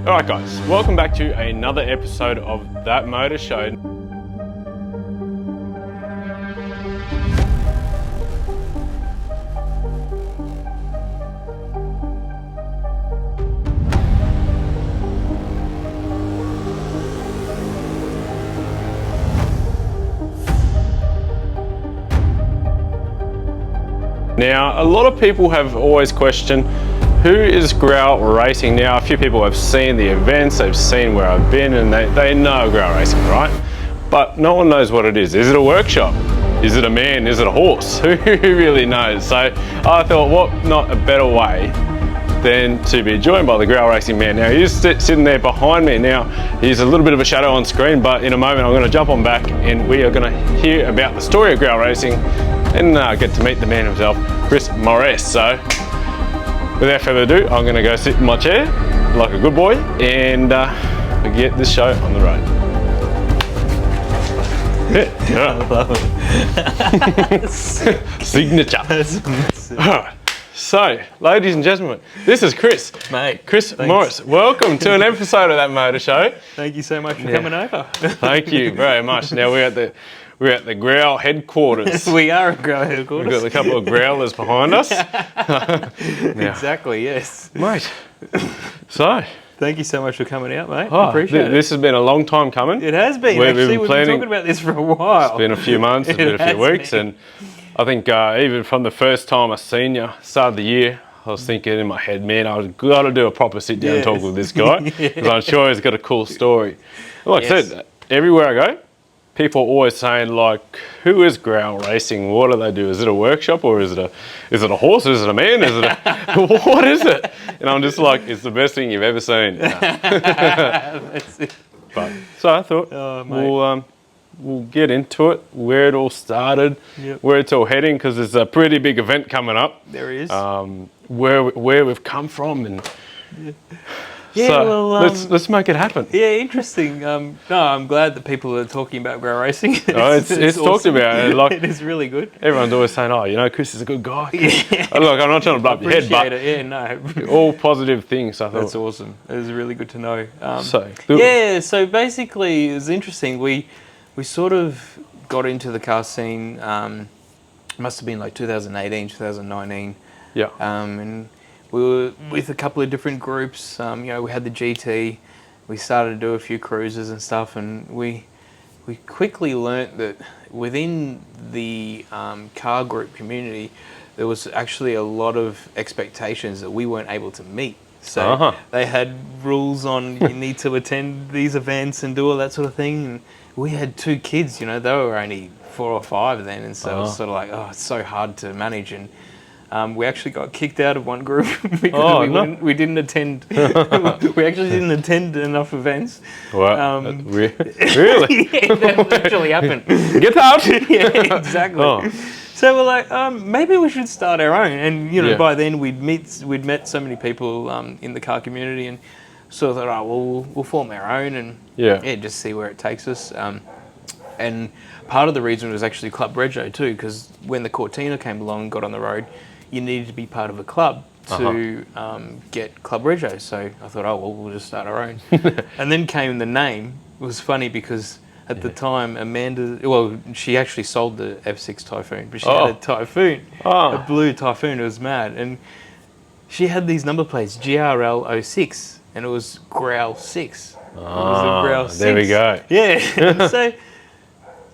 Alright guys, welcome back to another episode of That Motor Show. Now, a lot of people have always questioned, who is Growl Racing? Now, a few people have seen the events, they've seen where I've been, and they know Growl Racing, right? But no one knows what it is. Is it a workshop? Is it a man? Is it a horse? Who really knows? So I thought, what not a better way than to be joined by the Growl Racing man. Now, he's sitting there behind me. Now, he's a little bit of a shadow on screen, but in a moment I'm going to jump on back and we are going to hear about the story of Growl Racing and get to meet the man himself, Chris Morris. So, without further ado, I'm going to go sit in my chair like a good boy and get this show on the road. Yeah. I love it. Signature. Alright, so, ladies and gentlemen, this is Chris. Mate, Chris thanks. Morris. Welcome to an episode of That Motor Show. Thank you so much for coming over. Thank you very much. Now we're at the Growl headquarters. We are at Growl headquarters. We've got a couple of growlers behind us. Exactly, yes. Mate, so. Thank you so much for coming out, mate. Oh, I appreciate it. This has been a long time coming. It has been, We've actually. We've been planning- talking about this for a while. It's been a few months, it's been a few weeks, been. and I think even from the first time I seen you, start of the year, I was thinking in my head, man, I've got to do a proper sit down talk with this guy, because I'm sure he's got a cool story. Like I said, everywhere I go, people are always saying, like, who is Growl Racing? What do they do? Is it a workshop, or is it a horse? Is it a man? Is it a, what is it? And I'm just like, it's the best thing you've ever seen. That's it. But so I thought we'll get into it, where it all started, where it's all heading, because there's a pretty big event coming up. There is. Where we've come from, and Yeah, so well, let's make it happen. yeah, interesting. No, I'm glad that people are talking about Growl Racing. It's talked awesome. about. Like, It is really good. everyone's always saying, oh, you know, Chris is a good guy. Yeah. Look, I'm not trying to blow up your head, Appreciate but it. Yeah, no. all positive things, I thought. That's awesome. It was really good to know. So basically, it was interesting. We sort of got into the car scene. Must have been like 2018, 2019. Yeah. And we were with a couple of different groups. You know, we had the GT. We started to do a few cruises and stuff, and we quickly learnt that within the car group community, there was actually a lot of expectations that we weren't able to meet. So they had rules on you need to attend these events and do all that sort of thing. And we had 2 kids, you know, they were only 4 or 5 then, and so it was sort of like, oh, it's so hard to manage. And we actually got kicked out of one group because we didn't attend. We actually didn't attend enough events. Wow. Really? Yeah, that actually happened. Get out! Yeah, exactly. Oh. So we're like, maybe we should start our own. And you know, by then we'd met so many people in the car community, and sort of thought, oh, well, we'll form our own and just see where it takes us. And part of the reason was actually Club Rego too, because when the Cortina came along and got on the road, you needed to be part of a club to get Club Rego. So I thought, oh, well, we'll just start our own. And then came the name. It was funny because at the time, Amanda, well, she actually sold the F6 Typhoon, but she had a Typhoon, a blue Typhoon. It was mad. And she had these number plates, GRL06, and it was Growl 6. It was a Growl 6. There we go. Yeah. So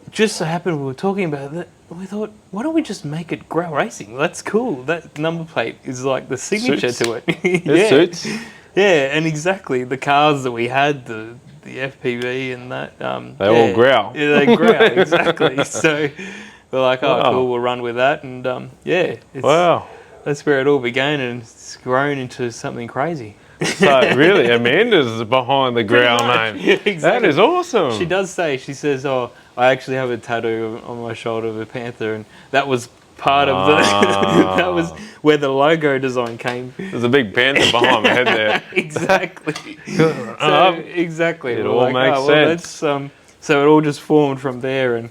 just so happened we were talking about that. We thought, why don't we just make it Growl Racing? That's cool. That number plate is like the signature to it. It suits. Yeah, and exactly the cars that we had, the FPV and that. They all growl. Yeah, they growl, exactly. So we're like, oh, cool, we'll run with that. And that's where it all began, and it's grown into something crazy. So really, Amanda's behind the Growl name. Yeah, exactly. That is awesome. She does say, she says, oh, I actually have a tattoo on my shoulder of a panther, and that was part of the, that was where the logo design came. There's a big panther behind my head there. Exactly. So, exactly. It all makes sense. So it all just formed from there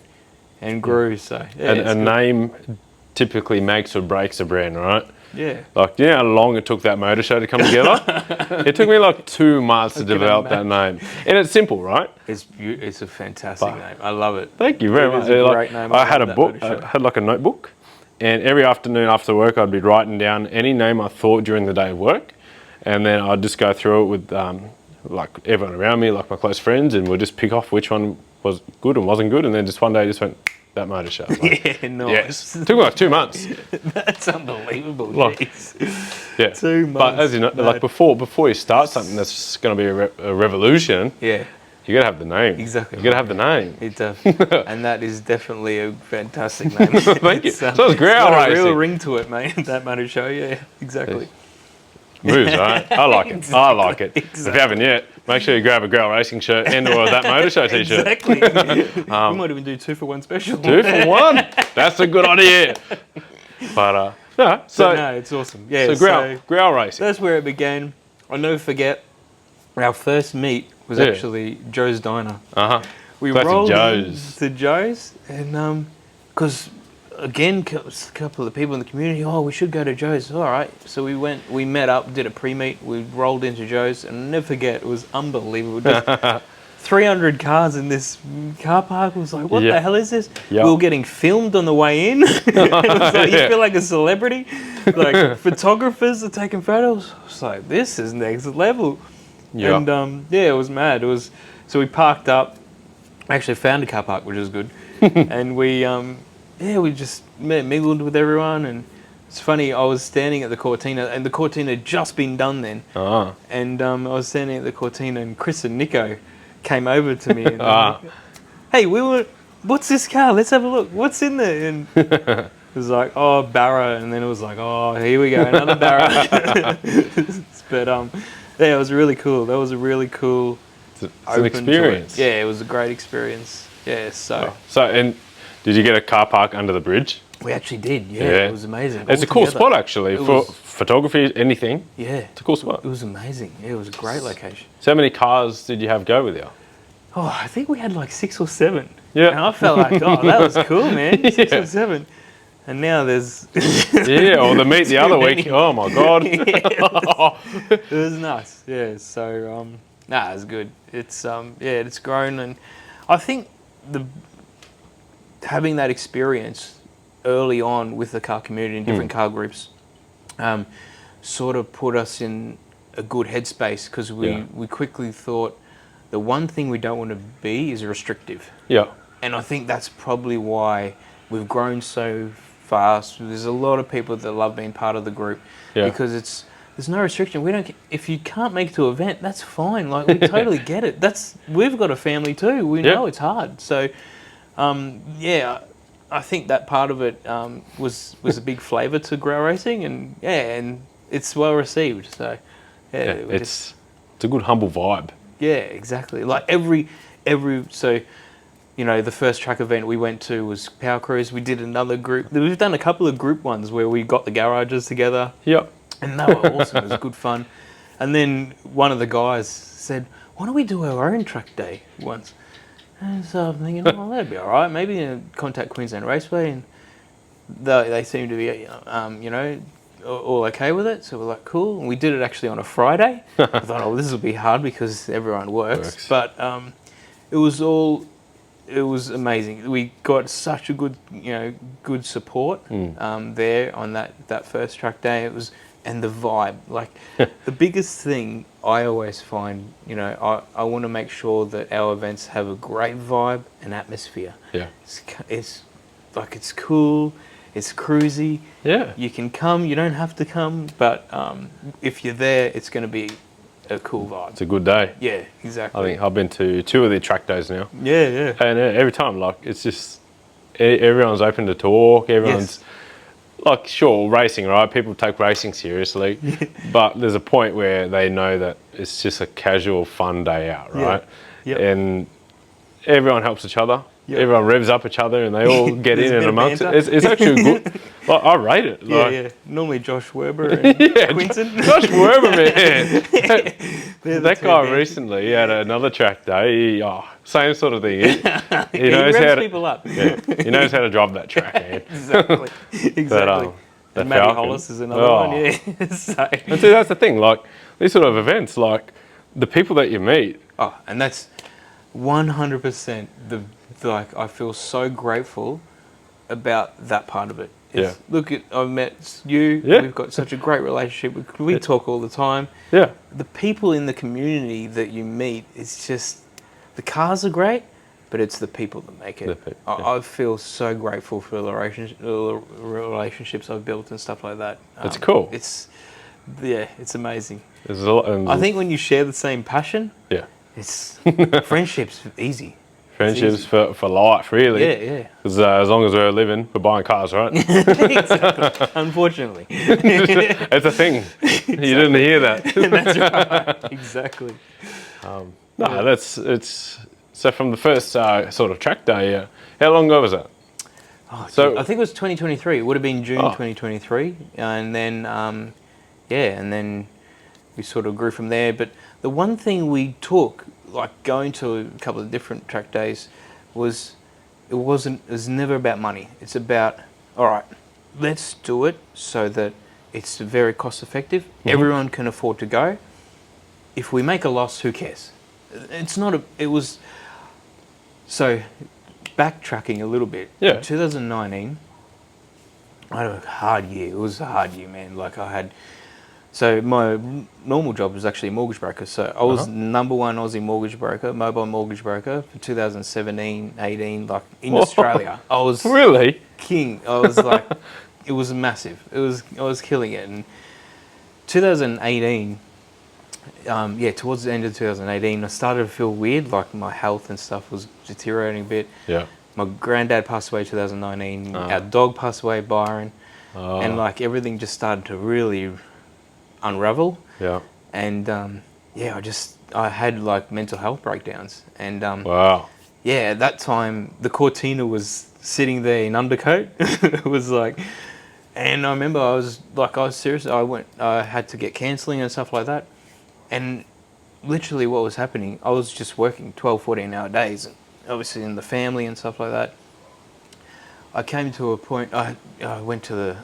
and grew. So yeah, a name typically makes or breaks a brand, right? Yeah. Like, you know how long it took that motor show to come together? It took me like 2 months to develop that name. And it's simple, right? It's a fantastic name. I love it. Thank you very much. It's a great name. I had a book, I had like a notebook, and every afternoon after work I'd be writing down any name I thought during the day of work, and then I'd just go through it with like everyone around me, like my close friends, and we'd just pick off which one was good and wasn't good, and then just one day I just went, that motor show. Like, yeah, nice. Yes. It took me like 2 months. That's unbelievable. Like, yeah. 2 months. But as you know, like before you start something that's going to be a revolution, yeah, you got to have the name. Exactly. You got to have the name. It does. And that is definitely a fantastic name. Thank you. So it's Growl got Racing. a real ring to it, mate. That motor show. Yeah, exactly. Moves, right? I like it. Exactly. I like it. Exactly. If you haven't yet, make sure you grab a Growl Racing shirt and or that motor show t-shirt. Exactly. We might even do 2 for 1 special. 2 for 1. That's a good idea. But no, it's awesome. Yeah. So Growl Racing. That's where it began. I'll never forget. Our first meet was actually Joe's Diner. We rolled to Joe's, and because again, a couple of people in the community, we should go to Joe's. All right, so we met up, did a pre-meet, we rolled into Joe's, and I'll never forget, it was unbelievable. Just 300 cars in this car park. It was like, what the hell is this? We were getting filmed on the way in. It was like, you feel like a celebrity. Like, photographers are taking photos. I was like, this is next level. And it was mad. So we parked up. I actually found a car park, which was good. And we just mingled with everyone. And it's funny, I was standing at the Cortina, and the Cortina had just been done then. And I was standing at the Cortina, and Chris and Nico came over to me and like, hey, what's this car? Let's have a look. What's in there? And it was like, oh, Barra. And then it was like, oh, here we go, another Barra. But yeah, it was really cool. That was a really cool it's an experience. Yeah, it was a great experience. Yeah, so and did you get a car park under the bridge? We actually did, yeah. It was amazing. It's a cool spot, actually, for photography, anything. Yeah. It's a cool spot. It was amazing. Yeah, it was a great location. So how many cars did you have go with you? Oh, I think we had like 6 or 7. Yeah. And I felt like, that was cool, man. 6 or 7. And now there's... or the meet the other week. Oh, my God. It was nice. Yeah, so, it was good. It's, it's grown. And I think having that experience early on with the car community and different car groups sort of put us in a good headspace, because we quickly thought the one thing we don't want to be is restrictive. Yeah. And I think that's probably why we've grown so fast. There's a lot of people that love being part of the group because there's no restriction. We don't. If you can't make it to an event, that's fine. Like, we totally get it. We've got a family too. We know it's hard. So, I think that part of it was a big flavour to Growl Racing, and it's well received. So, it's a good humble vibe. Yeah, exactly. Like so, the first track event we went to was Power Cruise. We did another group. We've done a couple of group ones where we got the garages together. Yep. And they were awesome. It was good fun. And then one of the guys said, why don't we do our own track day once? And so I'm thinking, that'd be all right. Maybe contact Queensland Raceway. And they seem to be, all okay with it. So we're like, cool. And we did it actually on a Friday. I thought, this will be hard because everyone works. But it was amazing. We got such a good support there on that first track day. And the vibe, like the biggest thing I always find, I want to make sure that our events have a great vibe and atmosphere. Yeah. It's cool, it's cruisy. Yeah. You can come, you don't have to come, but if you're there, it's going to be a cool vibe. It's a good day. Yeah, exactly. I think I've been to 2 of the track days now. Yeah, yeah. And every time, like, it's just, everyone's open to talk, everyone's... Yes. Like, sure, racing, right? People take racing seriously, but there's a point where they know that it's just a casual, fun day out, right? Yeah. Yep. And everyone helps each other. Yep. Everyone revs up each other, and they all get in and amongst it. It's actually good. Like, I rate it. Yeah. Normally Josh Werber and Quinton. Josh Werber, man. That guy recently, he had another track day. Same sort of thing. He knows how to people up. He knows how to drive that track, man. Exactly. But And Matty Hollis is another one, yeah. So. And see, that's the thing, like, these sort of events, like, the people that you meet. Oh, and that's 100% like, I feel so grateful about that part of it. Look, I've met you, we've got such a great relationship, we talk all the time. Yeah. The people in the community that you meet, it's just, the cars are great, but it's the people that make it. I feel so grateful for the relationships I've built and stuff like that. It's cool. It's amazing. There's a lot, I think when you share the same passion, it's friendships easy. Friendships for life, really. Yeah. Because as long as we're living, we're buying cars, right? Exactly. Unfortunately. It's a thing. You didn't hear that. That's right. Exactly. It's so from the first sort of track day. How long ago was that? I think it was 2023. It would have been June 2023, and then and then we sort of grew from there. But the one thing we took, like going to a couple of different track days, was it was never about money. It's about, all right, let's do it so that it's very cost effective. Mm-hmm. Everyone can afford to go. If we make a loss, who cares? It's not it was, so backtracking a little bit. Yeah. 2019, I had a hard year. It was a hard year, man. Like so my normal job was actually a mortgage broker. So I was number one Aussie mortgage broker, mobile mortgage broker for 2017, 18, like in Australia. I was really king. I was like, it was massive. I was killing it. And 2018, towards the end of 2018, I started to feel weird. Like my health and stuff was deteriorating a bit. Yeah. My granddad passed away 2019. Our dog passed away, Byron. And like everything just started to really unravel. Yeah. And I had like mental health breakdowns. And wow. Yeah, at that time the Cortina was sitting there in undercoat. It was like, and I remember I was serious. I had to get counselling and stuff like that. And literally what was happening, I was just working 12, 14-hour days, and obviously in the family and stuff like that. I came to a point, I went to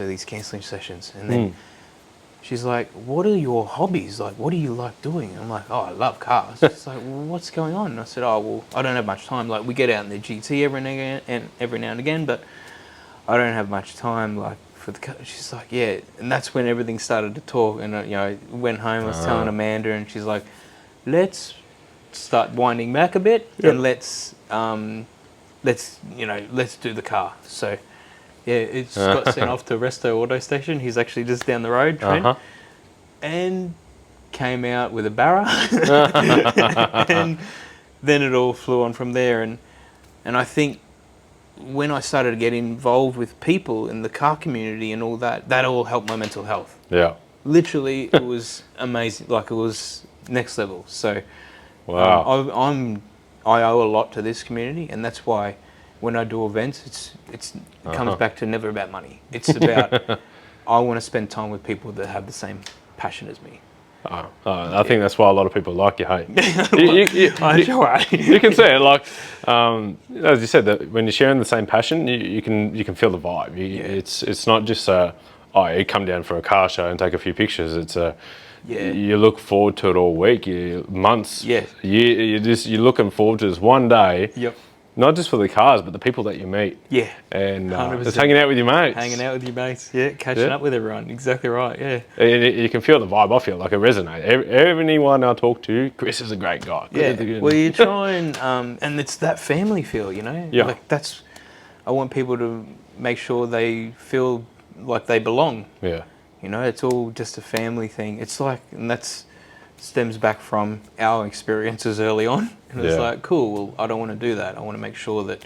these counselling sessions, and then she's like, what are your hobbies? Like, what do you like doing? I'm like, oh, I love cars. She's like, well, what's going on? And I said, oh, well, I don't have much time. Like, we get out in the GT every now and again, but I don't have much time, like, for the car. She's like, yeah. And that's when everything started to talk. And, I went home, I was telling Amanda, and she's like, let's start winding back a bit, and let's do the car. So, yeah, it's got sent off to Resto Auto Station. He's actually just down the road, Trent, and came out with a Barra, and then it all flew on from there. And I think when I started to get involved with people in the car community and all that, that all helped my mental health. Yeah. Literally, it was amazing. Like, it was next level. So, wow. I owe a lot to this community, and that's why when I do events, it comes back to never about money. It's about I want to spend time with people that have the same passion as me. I think that's why a lot of people like you, hey? You can say it, like, as you said, that when you're sharing the same passion, you can feel the vibe. It's not just you come down for a car show and take a few pictures. It's you look forward to it all week, months, you're looking forward to this one day. Yep. Not just for the cars, but the people that you meet. Yeah. And just hanging out with your mates. Hanging out with your mates. Yeah, catching up with everyone. Exactly right, yeah. You can feel the vibe. I feel like it resonates. Anyone I talk to, Chris is a great guy. Yeah. Well, you try and it's that family feel, Yeah. Like I want people to make sure they feel like they belong. Yeah. It's all just a family thing. It's like, and that's stems back from our experiences early on. And it's like, cool, well, I don't want to do that. I want to make sure that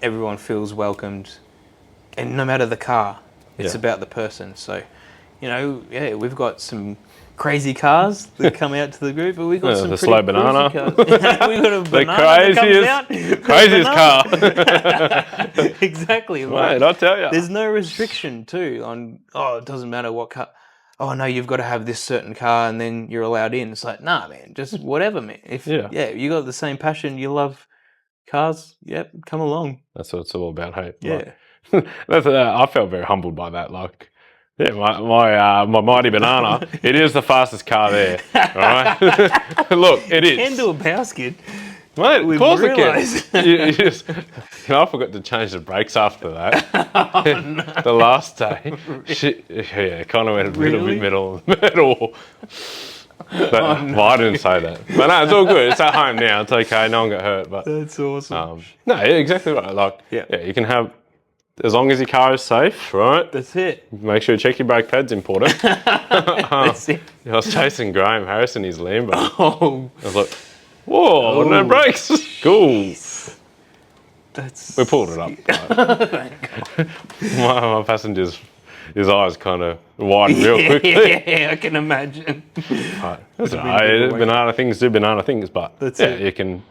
everyone feels welcomed. And no matter the car, it's about the person. So, we've got some crazy cars that come out to the group, but we've got some the pretty slow banana. Cars. We've got a banana the craziest car. Exactly. Right, I'll tell you. There's no restriction too on, it doesn't matter what car. Oh no, you've got to have this certain car and then you're allowed in. It's like, nah, man, just whatever, man. If you got the same passion, you love cars, come along. That's what it's all about, hey. Yeah. Like, I felt very humbled by that. Like, yeah, my mighty banana. It is the fastest car there. All right, look, it is. Can do a power skid. Mate, of course it can. I forgot to change the brakes after that. The last day, kind of went a little bit metal. But, well, I didn't say that. But no, it's all good. It's at home now. It's okay. No one got hurt. But that's awesome. No, yeah, exactly right. Like, yeah, you can have, as long as your car is safe, right? That's it. Make sure you check your brake pads. Important. That's it. I was chasing Graham Harris in his Lambo. Oh. I was like, whoa, no brakes. Cool. We pulled it up. My passenger's his eyes kind of widened real quickly. Yeah, I can imagine. Right. That's right. Banana things do banana things, but you can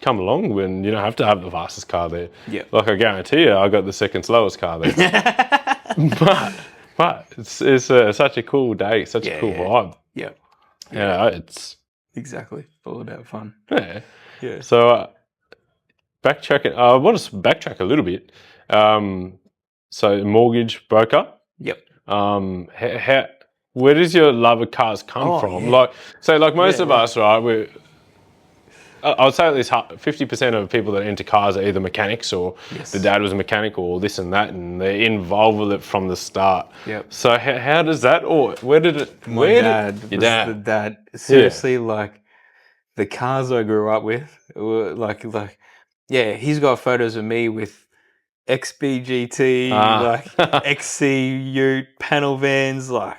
come along when you don't have to have the fastest car there. Yeah. Like I guarantee you, I got the second slowest car there. but it's such a cool day, such a cool vibe. Yeah. Yeah, it's exactly all about fun. Yeah. Yeah. So backtracking, I want to backtrack a little bit. So mortgage broker. Yep. Where does your love of cars come from? Yeah. Like most of us, right? I would say at least 50% of people that enter cars are either mechanics or the dad was a mechanic or this and that, and they're involved with it from the start. Yep. So how does that, or where did it? Your dad. Seriously, like the cars I grew up with, were he's got photos of me with XBGT, XC Ute panel vans, like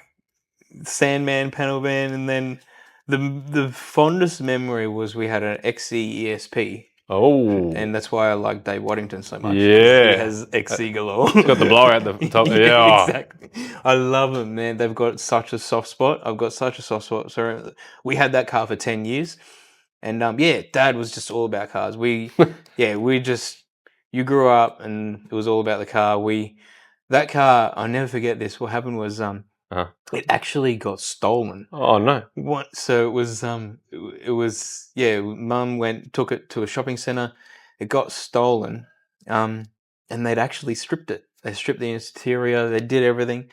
Sandman panel van, and then the fondest memory was we had an XC ESP. Oh. And that's why I like Dave Waddington so much. Yeah. He has XC galore. It's got the blower at the top. Yeah. Exactly. I love them, man. They've got such a soft spot. I've got such a soft spot. So we had that car for 10 years. And Dad was just all about cars. You grew up and it was all about the car. That car, I'll never forget this. What happened was it actually got stolen. Oh no! So it was Mum took it to a shopping centre. It got stolen, and they'd actually stripped it. They stripped the interior. They did everything.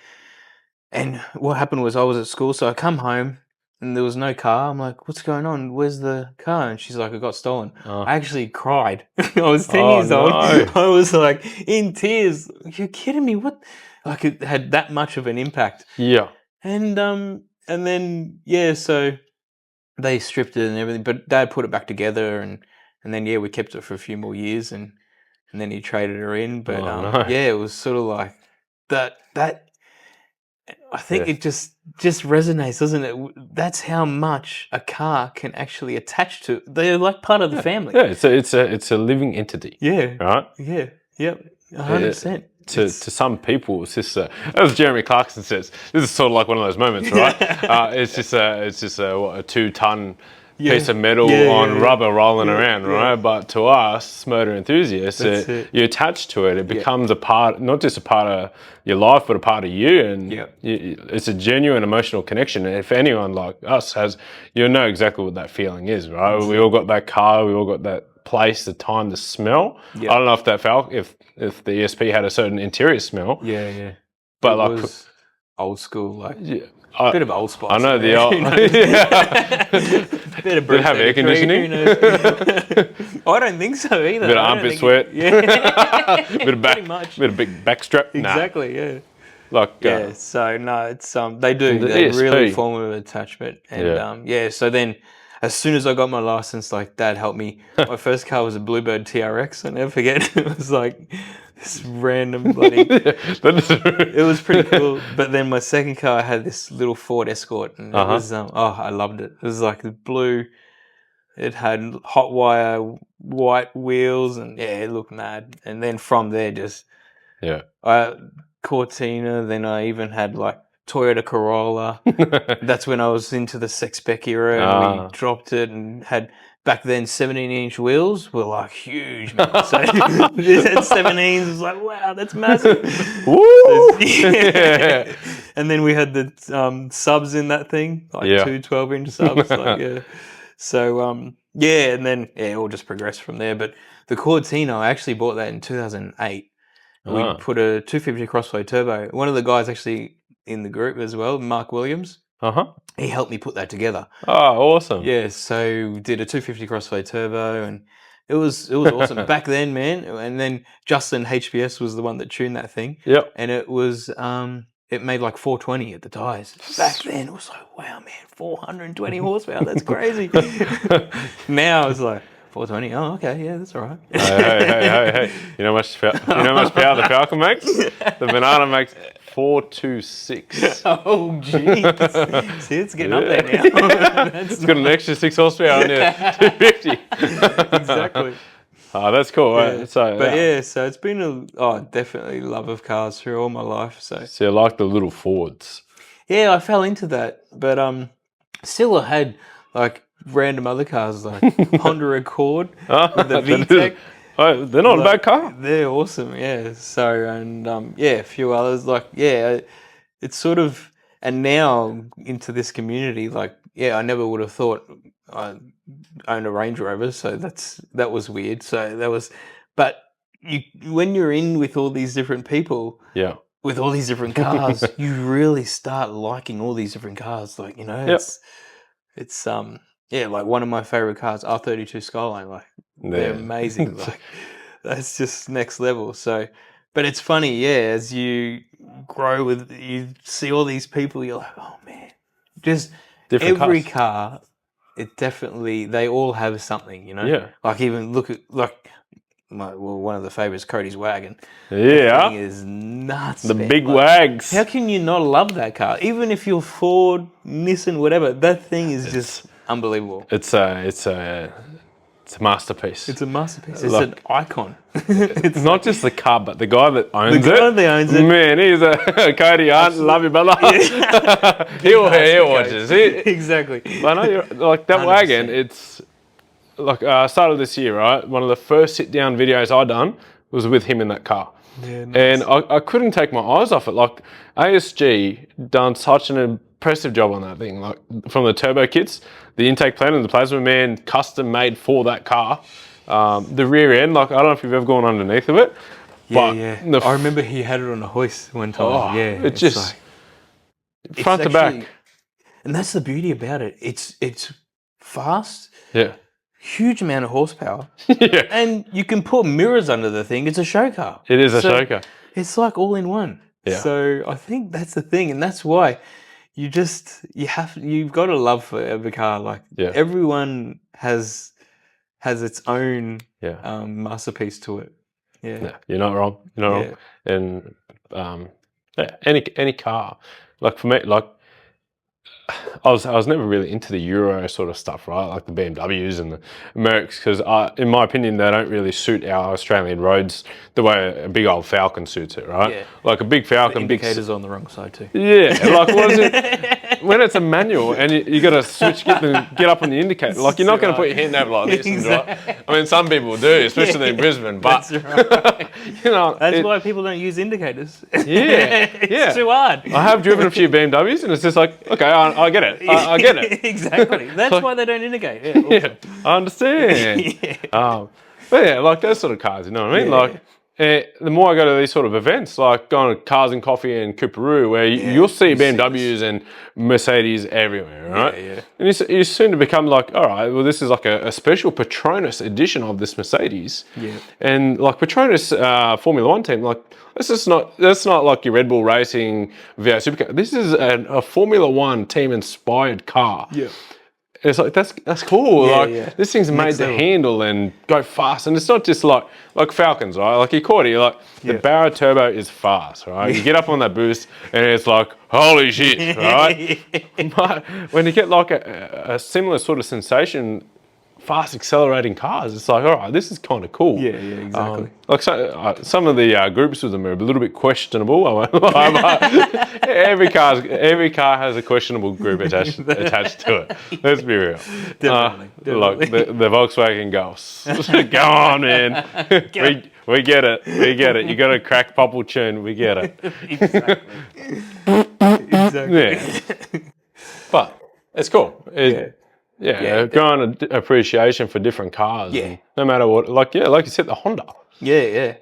And what happened was I was at school, so I come home. And there was no car. I'm like, what's going on? Where's the car? And she's like, it got stolen. I actually cried. I was 10 years old. I was like in tears. You're kidding me? What? Like it had that much of an impact. Yeah. And then so they stripped it and everything. But Dad put it back together and then we kept it for a few more years and then he traded her in. But it was sort of like that. I think it just resonates, doesn't it? That's how much a car can actually attach to. They're like part of the family. Yeah, it's a living entity. Yeah. Right. Yeah. Yep. 100%. To some people, it's just as Jeremy Clarkson says. This is sort of like one of those moments, right? It's just a 2-ton piece of metal on rubber rolling around, right? But to us, motor enthusiasts, you attach to it. It becomes a part, not just a part of your life, but a part of you. And it's a genuine emotional connection. And if anyone like us has, you'll know exactly what that feeling is, right? We all got that car, we all got that place, the time, the smell. I don't know if that felt, if the ESP had a certain interior smell. Yeah. But it was old school, like... A bit of Old Spice. I know the old. Bit of Did it have air conditioning? I don't think so either. Bit of armpit sweat. Bit of bit of big backstrap. Exactly. Like So no, it's they do. They really form an attachment, and So then, as soon as I got my license, like Dad helped me. My first car was a Bluebird TRX. I never forget. It was like this random bloody. It was pretty cool. But then my second car, I had this little Ford Escort, and it was I loved it. It was like blue. It had hot wire, white wheels, and it looked mad. And then from there, Cortina. Then I even had like Toyota Corolla. That's when I was into the sex spec era, and we dropped it and had. Back then, 17-inch wheels were like huge, man. So this had 17s. It was like, wow, that's massive. Woo! And then we had the subs in that thing, like 2 12-inch subs. So, and then it all just progressed from there. But the Cortina, I actually bought that in 2008. We put a 250 Crossflow turbo. One of the guys actually in the group as well, Mark Williams. He helped me put that together. Oh, awesome! Yeah, so we did a 250 Crossflow turbo, and it was awesome back then, man. And then Justin HPS was the one that tuned that thing. Yep. And it was it made like 420 at the tires. Back then, it was like, wow, man, 420 horsepower. That's crazy. Now it's like 420. Oh, okay, yeah, that's all right. Hey! You know how much power the Falcon makes? The Banana makes 426. Oh, jeez. See, it's getting up there now. It's got an extra 6 horsepower on your 250. Exactly. Oh, that's cool. Yeah. Right? So, so it's been definitely love of cars through all my life. So you like the little Fords? Yeah, I fell into that, but still I had like random other cars like Honda Accord with the VTEC. Oh, they're not a bad car. They're awesome, yeah. So and a few others it's sort of, and now into this community, I never would have thought I owned a Range Rover, so that was weird. But when you're in with all these different people, with all these different cars, you really start liking all these different cars. It's like one of my favorite cars, R32 Skyline. They're amazing. That's just next level. So, but it's funny, as you grow you see all these people, you're like, oh man, just different every car. It definitely, they all have something, Yeah. Like even look at one of the favorites, Cody's wagon. Yeah. That thing is nuts. The big wags. How can you not love that car? Even if you're Ford, Nissan, whatever, that thing is just unbelievable. It's a masterpiece. It's a masterpiece. It's an icon. It's not just the car, but the guy that owns it. The guy that owns it. Man, he's a Cody Hunt. Love you, brother. He'll watch this. Exactly. But I know you're like that 100%. Wagon. It's like started this year, right? One of the first sit-down videos I done was with him in that car. Yeah, nice. And I couldn't take my eyes off it. Like ASG done such an impressive job on that thing. Like from the turbo kits, the intake plan and the plasma man custom made for that car. The rear end, like I don't know if you've ever gone underneath of it. Yeah. I remember he had it on a hoist one time. Oh, yeah. It's just front to back. And that's the beauty about it. It's fast. Yeah. Huge amount of horsepower. Yeah. And you can put mirrors under the thing. It's a show car. It is a show car. It's like all in one. Yeah. So I think that's the thing, and that's why you've got a love for every car. Like everyone has its own masterpiece to it. Yeah. You're not wrong. You're not wrong. And any car, like for me, like I was never really into the Euro sort of stuff, right? Like the BMWs and the Mercs, because in my opinion, they don't really suit our Australian roads the way a big old Falcon suits it, right? Yeah. Like a big Falcon, the indicators on the wrong side too. Yeah, like what is it? When it's a manual and you got to get up on the indicator, like you're not going to put your hand over like this. Exactly. Right? I mean, some people do, especially in Brisbane, but that's right. That's why people don't use indicators. Yeah, it's too hard. I have driven a few BMWs, and it's just like, okay, I get it. I get it. Exactly. That's why they don't indicate. Yeah, awesome. Yeah, I understand. But like those sort of cars, you know what I mean? Yeah. Like. The more I go to these sort of events, like going to Cars and Coffee and Cooperoo, where you'll see BMWs and Mercedes everywhere, right? Yeah. And you soon to become like, all right, well, this is like a special Petronas edition of this Mercedes. Yeah. And like Petronas Formula One team, like that's not like your Red Bull Racing V8 supercar. This is a Formula One team inspired car. Yeah. It's like that's cool. This thing's made to handle and go fast, and it's not just like Falcons, right? Like your Cordy, like the Barra Turbo is fast, right? You get up on that boost, and it's like holy shit, right? But when you get like a similar sort of sensation, fast accelerating cars, it's like, all right, this is kind of cool. Yeah, exactly. Some of the groups with them are a little bit questionable. I won't lie, but every car has a questionable group attached to it. Let's be real. Definitely. Like the Volkswagen Golfs. Go on, man. We get it. We get it. You got a crack popple tune. We get it. Exactly. Yeah. But it's cool. Growing an appreciation for different cars. Yeah. No matter what, like you said, the Honda. Yeah.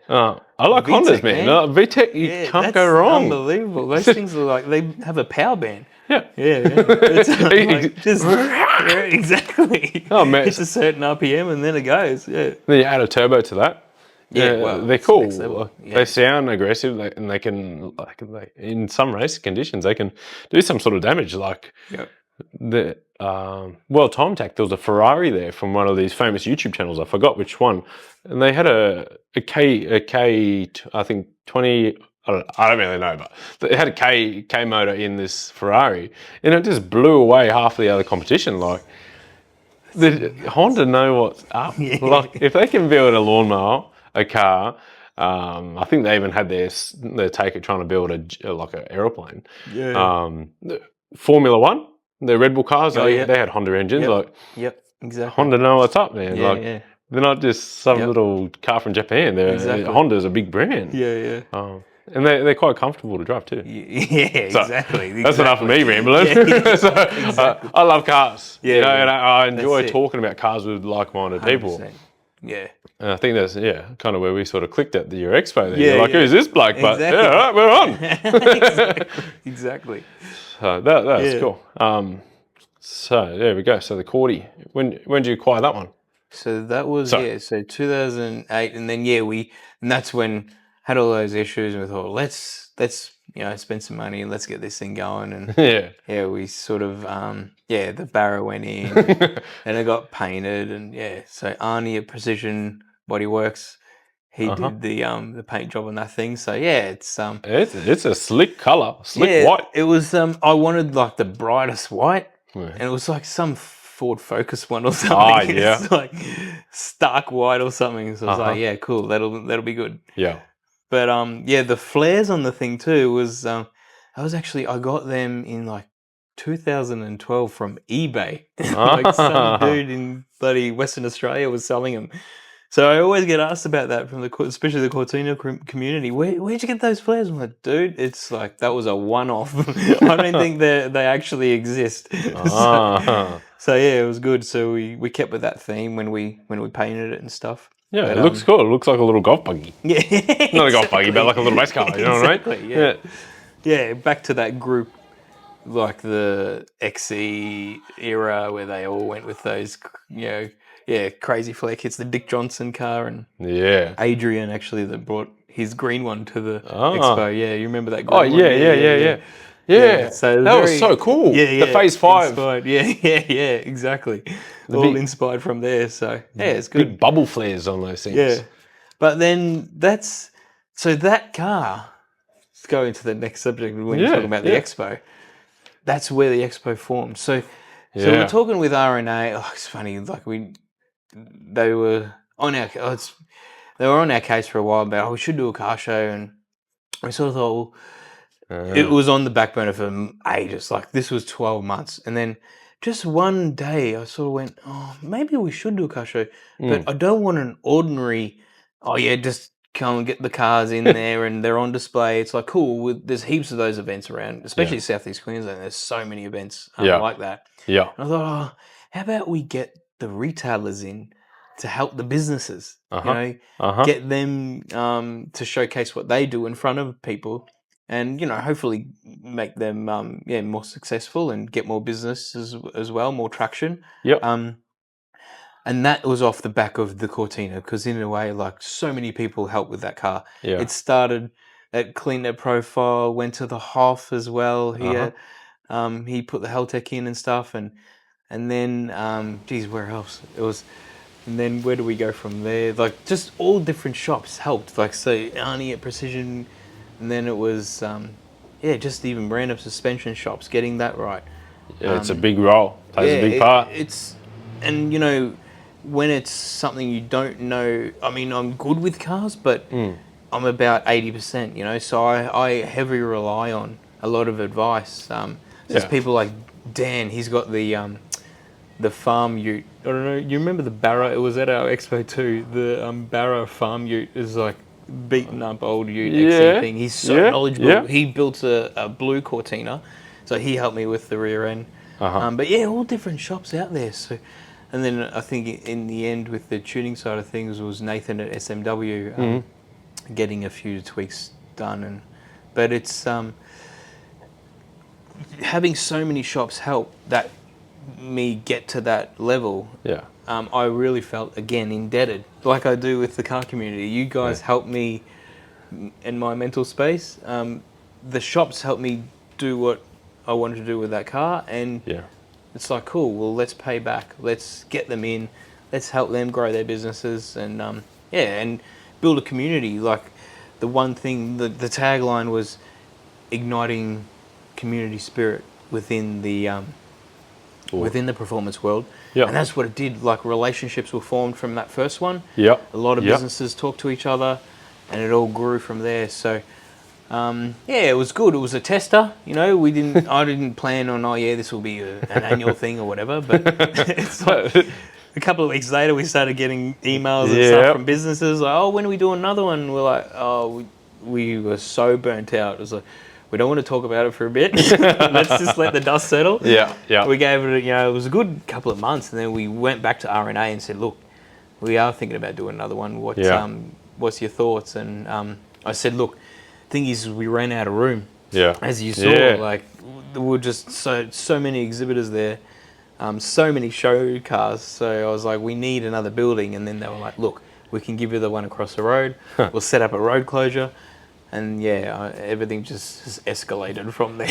I like Hondas, man. VTEC, you can't go wrong. Unbelievable. Those things are like, they have a power band. Yeah. It's like just, exactly. Oh, man. It's a certain RPM and then it goes. Yeah. Then you add a turbo to that. Yeah, well, they're cool. They sound aggressive, and they can, in some race conditions, they can do some sort of damage. Like the Time Attack, there was a Ferrari there from one of these famous YouTube channels. I forgot which one, and they had a K, I think 20. I don't really know, but they had a K motor in this Ferrari, and it just blew away half the other competition. Like Honda know what's up. Like if they can build a lawnmower, a car. I think they even had their take at trying to build an aeroplane. Formula One, the Red Bull cars, they had Honda engines. Exactly. Honda know what's up, man. They're not just some little car from Japan. Honda's a big brand. And they're quite comfortable to drive too. Exactly. That's enough of me rambling. I love cars. And I enjoy talking about cars with like-minded 100%. People. Yeah. And I think that's kind of where we sort of clicked at your expo. Then. You're like, who's this bloke? But all right, we're on. Exactly. So that's cool. So there we go. So the Cordy. When did you acquire that one? So that was so 2008, and then and that's when had all those issues, and we thought let's spend some money and let's get this thing going, and we sort of the barrow went in and it got painted, and so Arnie at Precision Bodyworks, he did the paint job on that thing. So it's a slick color, white. It was I wanted like the brightest white, and it was like some Ford Focus one or something. Oh, yeah. It's like stark white or something. So I was like, cool, that'll be good. Yeah. But the flares on the thing too was I got them in like 2012 from eBay. Like some dude in bloody Western Australia was selling them. So I always get asked about that from especially the Cortina community. Where'd you get those flares? I'm like, dude, it's like that was a one-off. I don't think they actually exist. So it was good. So we kept with that theme when we painted it and stuff. Yeah, but, it looks cool. It looks like a little golf buggy. Yeah, not a golf buggy, but like a little race car. You know what I mean? Yeah. Back to that group, like the XE era, where they all went with those, crazy flare kits. The Dick Johnson car and Adrian actually that brought his green one to the Expo. Yeah, you remember that? Green one? Yeah, so that was so cool. The Phase 5. Inspired. Yeah, exactly. All inspired from there. So it's good. Big bubble flares on those things. Yeah, but then that car. Let's go into the next subject when you're talking about the Expo. That's where the Expo formed. So we're talking with RNA. Oh, it's funny. Like they were on our case for a while about we should do a car show, and we sort of thought, it was on the back burner for ages. Like this was 12 months. And then just one day I sort of went, maybe we should do a car show. But I don't want an ordinary, just come and get the cars in there and they're on display. It's like, cool, there's heaps of those events around, especially Southeast Queensland. There's so many events like that. Yeah. And I thought, how about we get the retailers in to help the businesses, get them to showcase what they do in front of people. And, hopefully make them, more successful and get more business as well, more traction. Yep. And that was off the back of the Cortina, because in a way, like so many people helped with that car. Yeah. It started at Clean Their Profile, went to the Hoff as well. He put the Heltec in and stuff. And then, where else? It was... And then where do we go from there? Like just all different shops helped. Like so Arnie at Precision... And then it was, just even random suspension shops, getting that right. Yeah, it's a big role. Plays a big part. When it's something you don't know, I mean, I'm good with cars, but I'm about 80%, so I heavily rely on a lot of advice. There's people like Dan, he's got the farm ute. I don't know, you remember the Barra? It was at our Expo too. The Barra farm ute is like, beaten up old ute XC thing. He's so knowledgeable. Yeah. He built a blue Cortina, so he helped me with the rear end. But all different shops out there. So, and then I think in the end with the tuning side of things was Nathan at SMW. getting a few tweaks done, but it's having so many shops help that me get to that level. Yeah. I really felt again indebted, like I do with the car community. You guys helped me in my mental space. The shops helped me do what I wanted to do with that car, and it's like, cool. Well, let's pay back. Let's get them in. Let's help them grow their businesses, and and build a community. Like the one thing, the tagline was igniting community spirit within the performance world. Yeah. And that's what it did. Like relationships were formed from that first one. Yeah. A lot of businesses talked to each other, and it all grew from there. So, it was good. It was a tester. You know, I didn't plan on, this will be an annual thing or whatever. But it's like, a couple of weeks later, we started getting emails and stuff from businesses. Like, oh, when are we doing another one? We're like, oh, we were so burnt out. It was like, we don't want to talk about it for a bit. Let's just let the dust settle. Yeah. We gave it, it was a good couple of months, and then we went back to R&A and said, look, we are thinking about doing another one. What's your thoughts? And I said, look, thing is, we ran out of room. Yeah. As you saw, like there were just so many exhibitors there, so many show cars. So I was like, we need another building. And then they were like, look, we can give you the one across the road. We'll set up a road closure. And everything just escalated from there.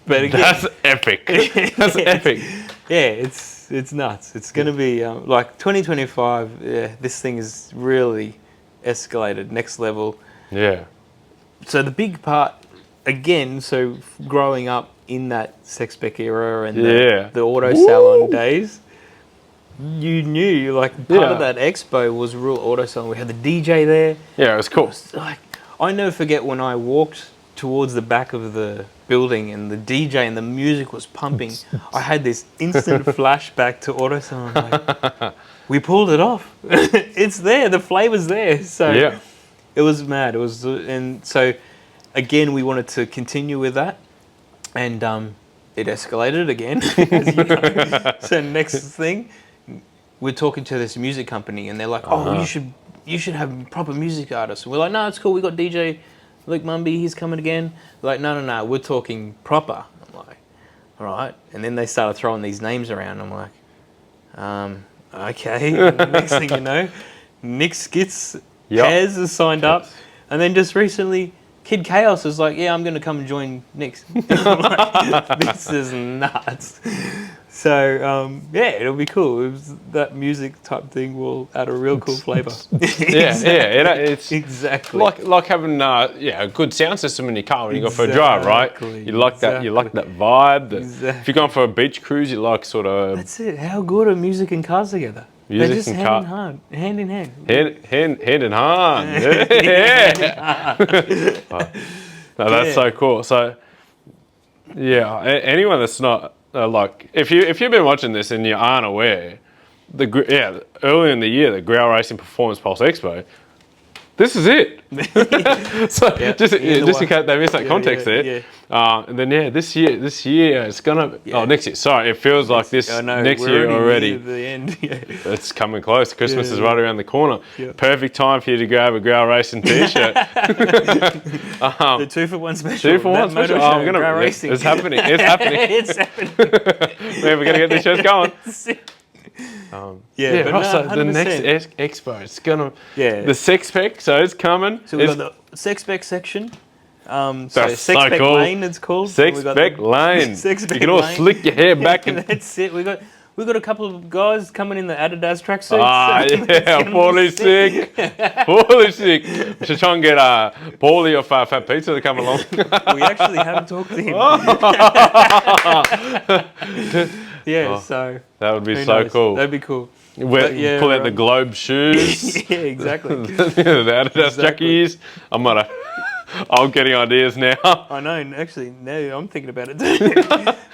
But again, that's epic. That's epic. Yeah, it's nuts. It's going to be like 2025. Yeah, this thing is really escalated, next level. Yeah. So the big part, again, so growing up in that sex spec era and the auto salon days, you knew like part of that expo was real auto salon. We had the DJ there. Yeah, it was cool. It was like, I never forget when I walked towards the back of the building and the DJ and the music was pumping. I had this instant flashback to auto salon. Like, we pulled it off. It's there. The flavor's there. So it was mad. It was, and so again, we wanted to continue with that, and it escalated again. As you know. So next thing, we're talking to this music company, and they're like, "Oh, you should have proper music artists." And we're like, "No, it's cool. We got DJ Luke Mumby. He's coming again." They're like, no. We're talking proper. I'm like, all right. And then they started throwing these names around. I'm like, okay. And the next thing you know, Nick Skits has signed up, and then just recently, Kid Chaos is like, "Yeah, I'm going to come and join Nick's." I'm like, this is nuts. So, it'll be cool. It was, that music type thing will add a real cool flavour. It's exactly like having a good sound system in your car when you go for a drive, right? You like that. You like that vibe. If you're going for a beach cruise, you like sort of. That's it. How good are music and cars together? They're just hand in hand. Hand in hand. Yeah. No, that's so cool. So, anyone that's not. Like if you've been watching this and you aren't aware, early in the year the Growl Racing Performance Pulse Expo, this is it. So just in case they missed that context there. And then this year it's gonna next year. Sorry, it feels like this next year already. The end. It's coming close. Christmas is right around the corner. Perfect time for you to grab a Growl Racing t-shirt. The 2-for-1 special. 2-for-1 special. I'm gonna. Racing. It's happening. It's happening. It's happening. Man, we're gonna get these shirts going. So the next expo, it's gonna the sex spec, so it's coming. So we've got the sex spec section. That's sex spec cool. lane, it's called. Sex spec lane. You can all slick your hair back and that's it. We got a couple of guys coming in the Adidas tracksuits. Paulie sick. Paulie sick. We should try and get Paulie or Fat Pizza to come along. We actually haven't talked to him. So that would be so cool. That'd be cool. Pull out the Globe shoes. Exactly. The Adidas jackies. I'm getting ideas now. I know. Actually, now I'm thinking about it too.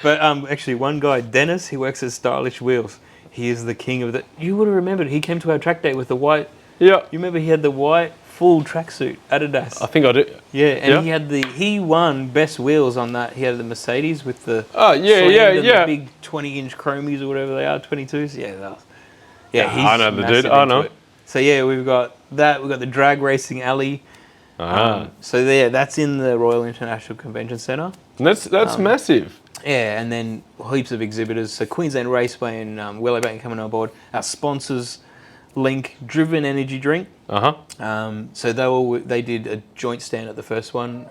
But actually, one guy, Dennis, he works at Stylish Wheels. He is the king of the. You would have remembered. He came to our track day with the white. Yeah. You remember he had the white full tracksuit Adidas. I think I do. Yeah, and he won best wheels on that. He had the Mercedes with the. The big 20-inch chromies or whatever they are, 22s. I know the dude. I know. So yeah, we've got that. We've got the drag racing alley. So there, that's in the Royal International Convention Centre. And that's massive. Yeah, and then heaps of exhibitors. So Queensland Raceway and Wellington coming on board. Our sponsors, Link, Driven Energy Drink. So they did a joint stand at the first one.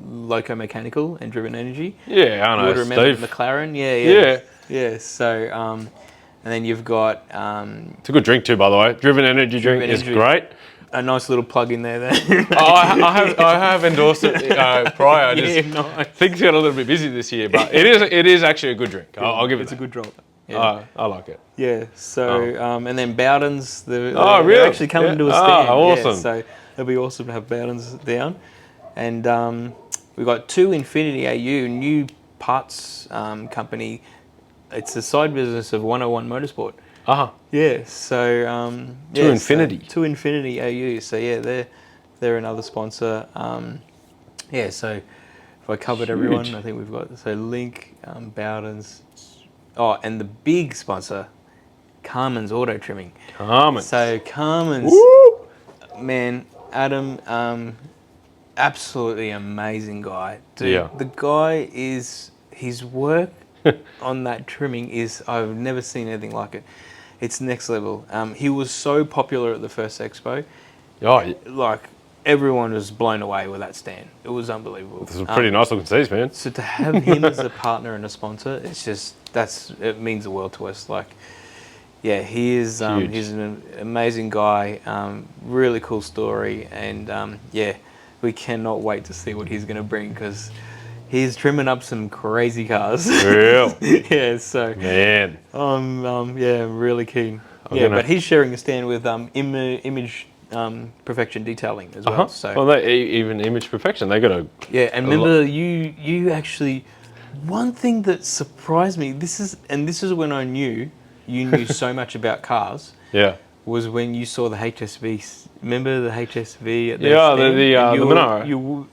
Loco Mechanical and Driven Energy. Yeah, I know. You would remember Steve. McLaren. Yeah. So and then you've got it's a good drink too, by the way. Driven Energy drink is great. A nice little plug in there. I have endorsed it prior. I just things got a little bit busy this year, but it is actually a good drink. I'll give it. It's a good drop. Yeah. I like it. Yeah. So and then Bowden's. They're really? actually coming to a stand. Awesome. Yeah, so it'll be awesome to have Bowden's down, and we've got 2 Infinity AU new parts company. It's a side business of 101 Motorsport. Yeah, so... To Infinity. So, to Infinity AU. So, yeah, they're another sponsor. Yeah, so if I covered everyone, I think we've got... So, Link, Bowden's... Oh, and the big sponsor, Carmen's Auto Trimming. Carmen's. So, Carmen's... Man, Adam, absolutely amazing guy. Dude, the guy is... His work on that trimming is... I've never seen anything like it. It's next level. He was so popular at the first Expo. Like, everyone was blown away with that stand. It was unbelievable. This is pretty nice looking seats, man. So to have him as a partner and a sponsor, it's just, it means the world to us. Like, yeah, he's an amazing guy, really cool story. And yeah, we cannot wait to see what he's going to bring, because he's trimming up some crazy cars. Real. Yeah, so. Man. Yeah, I'm really keen. But he's sharing a stand with Image Perfection Detailing as well. So. Well, even Image Perfection, they got a... Yeah, and remember, you actually... One thing that surprised me, this is when I knew you knew so much about cars. Yeah. Was when you saw the HSV. Remember the HSV at the Monaro.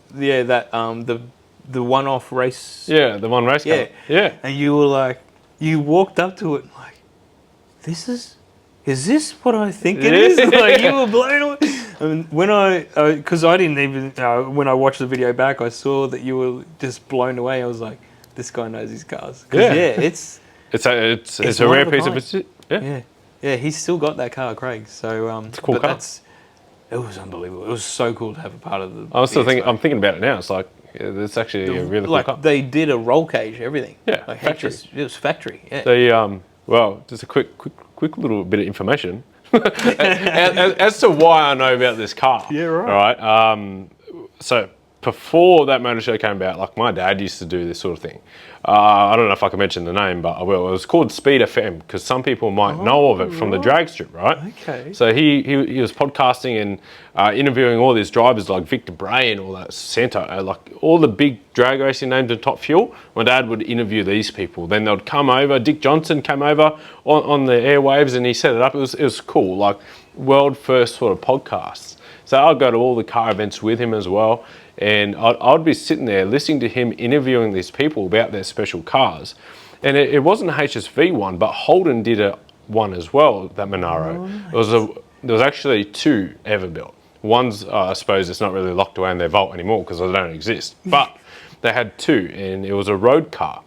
The one-off race. Yeah, the one race car. Yeah. And you were like, you walked up to it like, is this what I think it is? Like, you were blown away. I mean, because I didn't even, when I watched the video back, I saw that you were just blown away. I was like, this guy knows his cars. Yeah, it's a rare piece of it. Yeah, he's still got that car, Craig. So it's a cool car. It was unbelievable. It was so cool to have a part of the. I'm thinking about it now. It's like, it's actually a really cool car. They did a roll cage, everything. Yeah, like factory. It was factory. Yeah. Well, just a quick little bit of information as to why I know about this car. Yeah, right. All right. So before that motor show came about, like, my dad used to do this sort of thing. I don't know if I can mention the name, but I will. It was called Speed FM, because some people might know of it from the drag strip, right? Okay. So he was podcasting and interviewing all these drivers like Victor Bray and all that, Santo, like all the big drag racing names in Top Fuel. My dad would interview these people. Then they'd come over. Dick Johnson came over on the airwaves and he set it up. It was cool, like world first sort of podcasts. So I'd go to all the car events with him as well. And I'd be sitting there listening to him interviewing these people about their special cars. And it wasn't a HSV one, but Holden did one as well, that Monaro. Nice. There was actually 2 ever built. One's, I suppose it's not really locked away in their vault anymore because they don't exist. But they had 2, and it was a road car.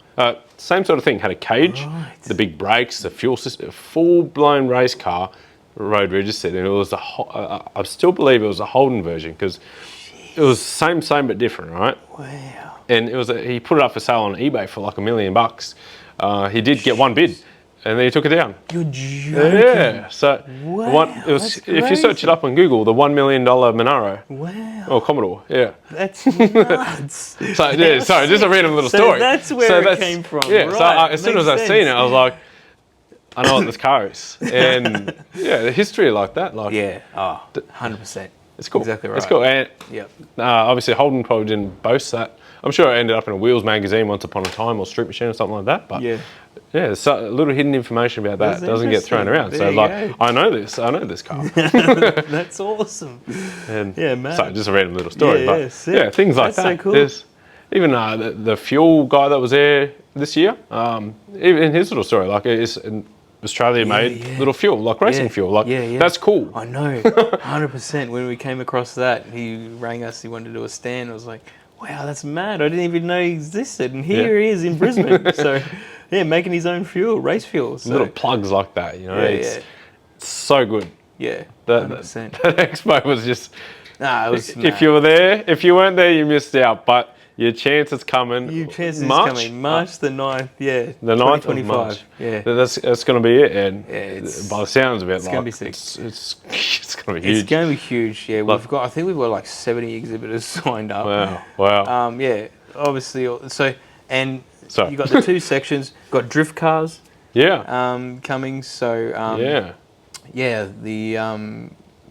Same sort of thing, had a cage, the big brakes, the fuel system, full-blown race car, road registered. And it was I still believe it was a Holden version, because it was same but different, right? Wow. And he put it up for sale on eBay for like $1 million. He did get one bid, and then he took it down. You're joking. Yeah. So if you search it up on Google, the $1 million Monaro. Wow. Or Commodore. Yeah. That's nuts. Sorry, just a random little story. That's where it came from. Yeah. Right. So as soon as I seen it, I was like, I know what this car is. And yeah, the history like that, like 100%. It's cool. Exactly right. It's cool. And yep. Obviously Holden probably didn't boast that. I'm sure it ended up in a Wheels magazine once upon a time, or Street Machine or something like that. But yeah, so a little hidden information about that doesn't get thrown around. There so like, I know this car. That's awesome. And yeah, man. So just a random little story. Yeah, but things like That's that. So cool. There's even the fuel guy that was there this year, even his little story, like Australia made little fuel, like racing fuel. Like, that's cool. I know, 100%. When we came across that, he rang us, he wanted to do a stand. I was like, wow, that's mad. I didn't even know he existed. And here he is in Brisbane. So, making his own fuel, race fuel. So. Little plugs like that, you know. It's so good. Yeah, that 100%. That expo was just... Nah, it was mad. If you were there, if you weren't there, you missed out. But your chance is coming. Your chance is coming. March the 9th, the 9th of March. Yeah. That's going to be it. And by the sounds of it, it's going to be sick. It's going to be huge. It's going to be huge. Yeah, I think we've got like 70 exhibitors signed up. Wow. Obviously. So you got the two sections. Got drift cars. Coming. So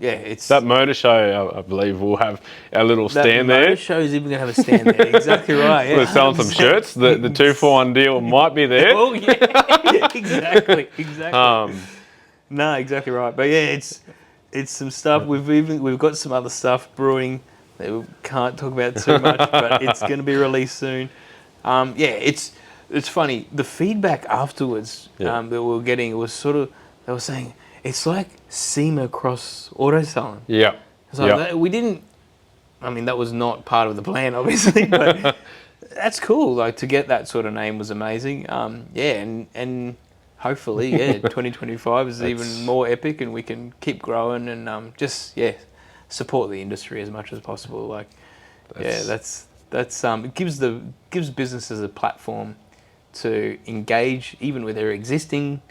it's that motor show. I believe we'll have our little stand there. The motor show is even going to have a stand there. Exactly right. Yeah, we're selling some shirts. The 2-for-1 deal might be there. Oh yeah, exactly. No, exactly right. But it's some stuff. We've got some other stuff brewing that we can't talk about too much, but it's going to be released soon. It's funny. The feedback afterwards that we were getting was sort of, they were saying, it's like SEMA cross auto salon. Yeah. So we didn't, I mean, that was not part of the plan, obviously, but that's cool. Like, to get that sort of name was amazing. And hopefully, 2025 is even more epic, and we can keep growing and support the industry as much as possible. Like, that's it gives businesses a platform to engage even with their existing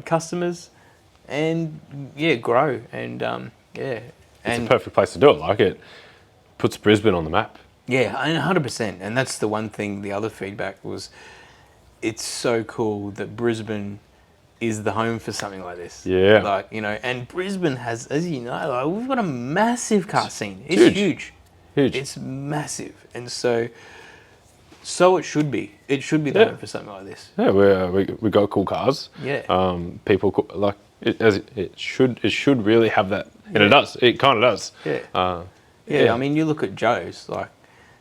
customers. And grow and it's a perfect place to do it. Like, it puts Brisbane on the map. Yeah, 100%. And that's the one thing. The other feedback was, it's so cool that Brisbane is the home for something like this. Yeah, like, and Brisbane has, as you know, like, we've got a massive car scene. It's huge. It's massive, and so it should be. It should be the home for something like this. Yeah, we got cool cars. Yeah. People like. It should really have that, and it does. It kind of does. I mean, you look at Joe's, like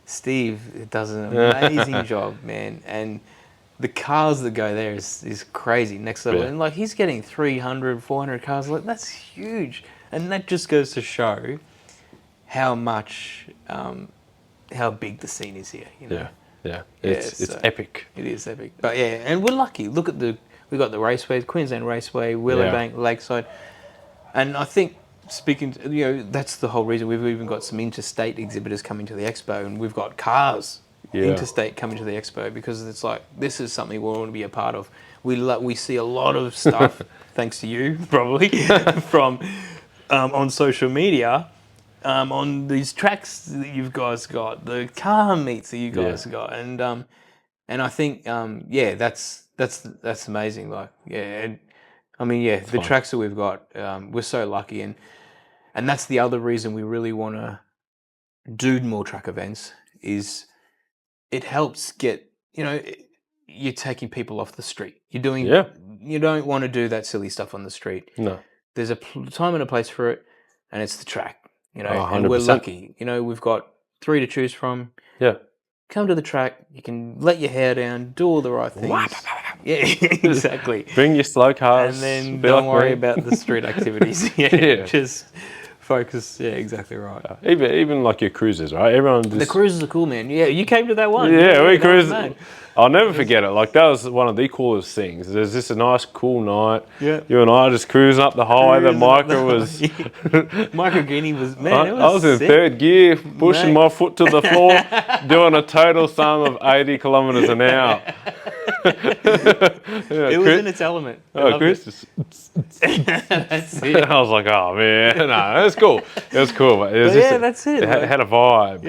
Steve does an amazing job, man, and the cars that go there is crazy, next level. And like, he's getting 300, 400 cars. Like, that's huge, and that just goes to show how much, how big the scene is here. It's epic. It is epic, but and we're lucky. Look at we got the raceways, Queensland Raceway, Willowbank, Lakeside. And I think, that's the whole reason we've even got some interstate exhibitors coming to the expo, and we've got cars interstate coming to the expo, because it's like, this is something we want to be a part of. We see a lot of stuff, thanks to you, probably, from on social media, on these tracks that you guys got, the car meets that you guys got. And I think, that's amazing. Like, and I mean, the tracks that we've got, we're so lucky, and that's the other reason we really want to do more track events. Is it helps get, you're taking people off the street. You're doing, you don't want to do that silly stuff on the street. No, there's a time and a place for it, and it's the track. And we're lucky. We've got 3 to choose from. Yeah. Come to the track, you can let your hair down, do all the right things. Yeah, exactly. Bring your slow cars. And then don't worry about the street activities. Just focus. Yeah, exactly right. Even like your cruises, right? The cruises are cool, man. Yeah, you came to that one. Yeah, we cruised. I'll never forget it. Like, that was one of the coolest things. There's just a nice, cool night. Yeah. You and I just cruising up the highway. That Micah was... Micah Guinea was... Man, it was I was in third gear, pushing my foot to the floor, doing a total sum of 80 kilometres an hour. It was in its element. Chris. That's it. I was like, oh, man. No, it was cool. It was cool. But that's it. It had a vibe.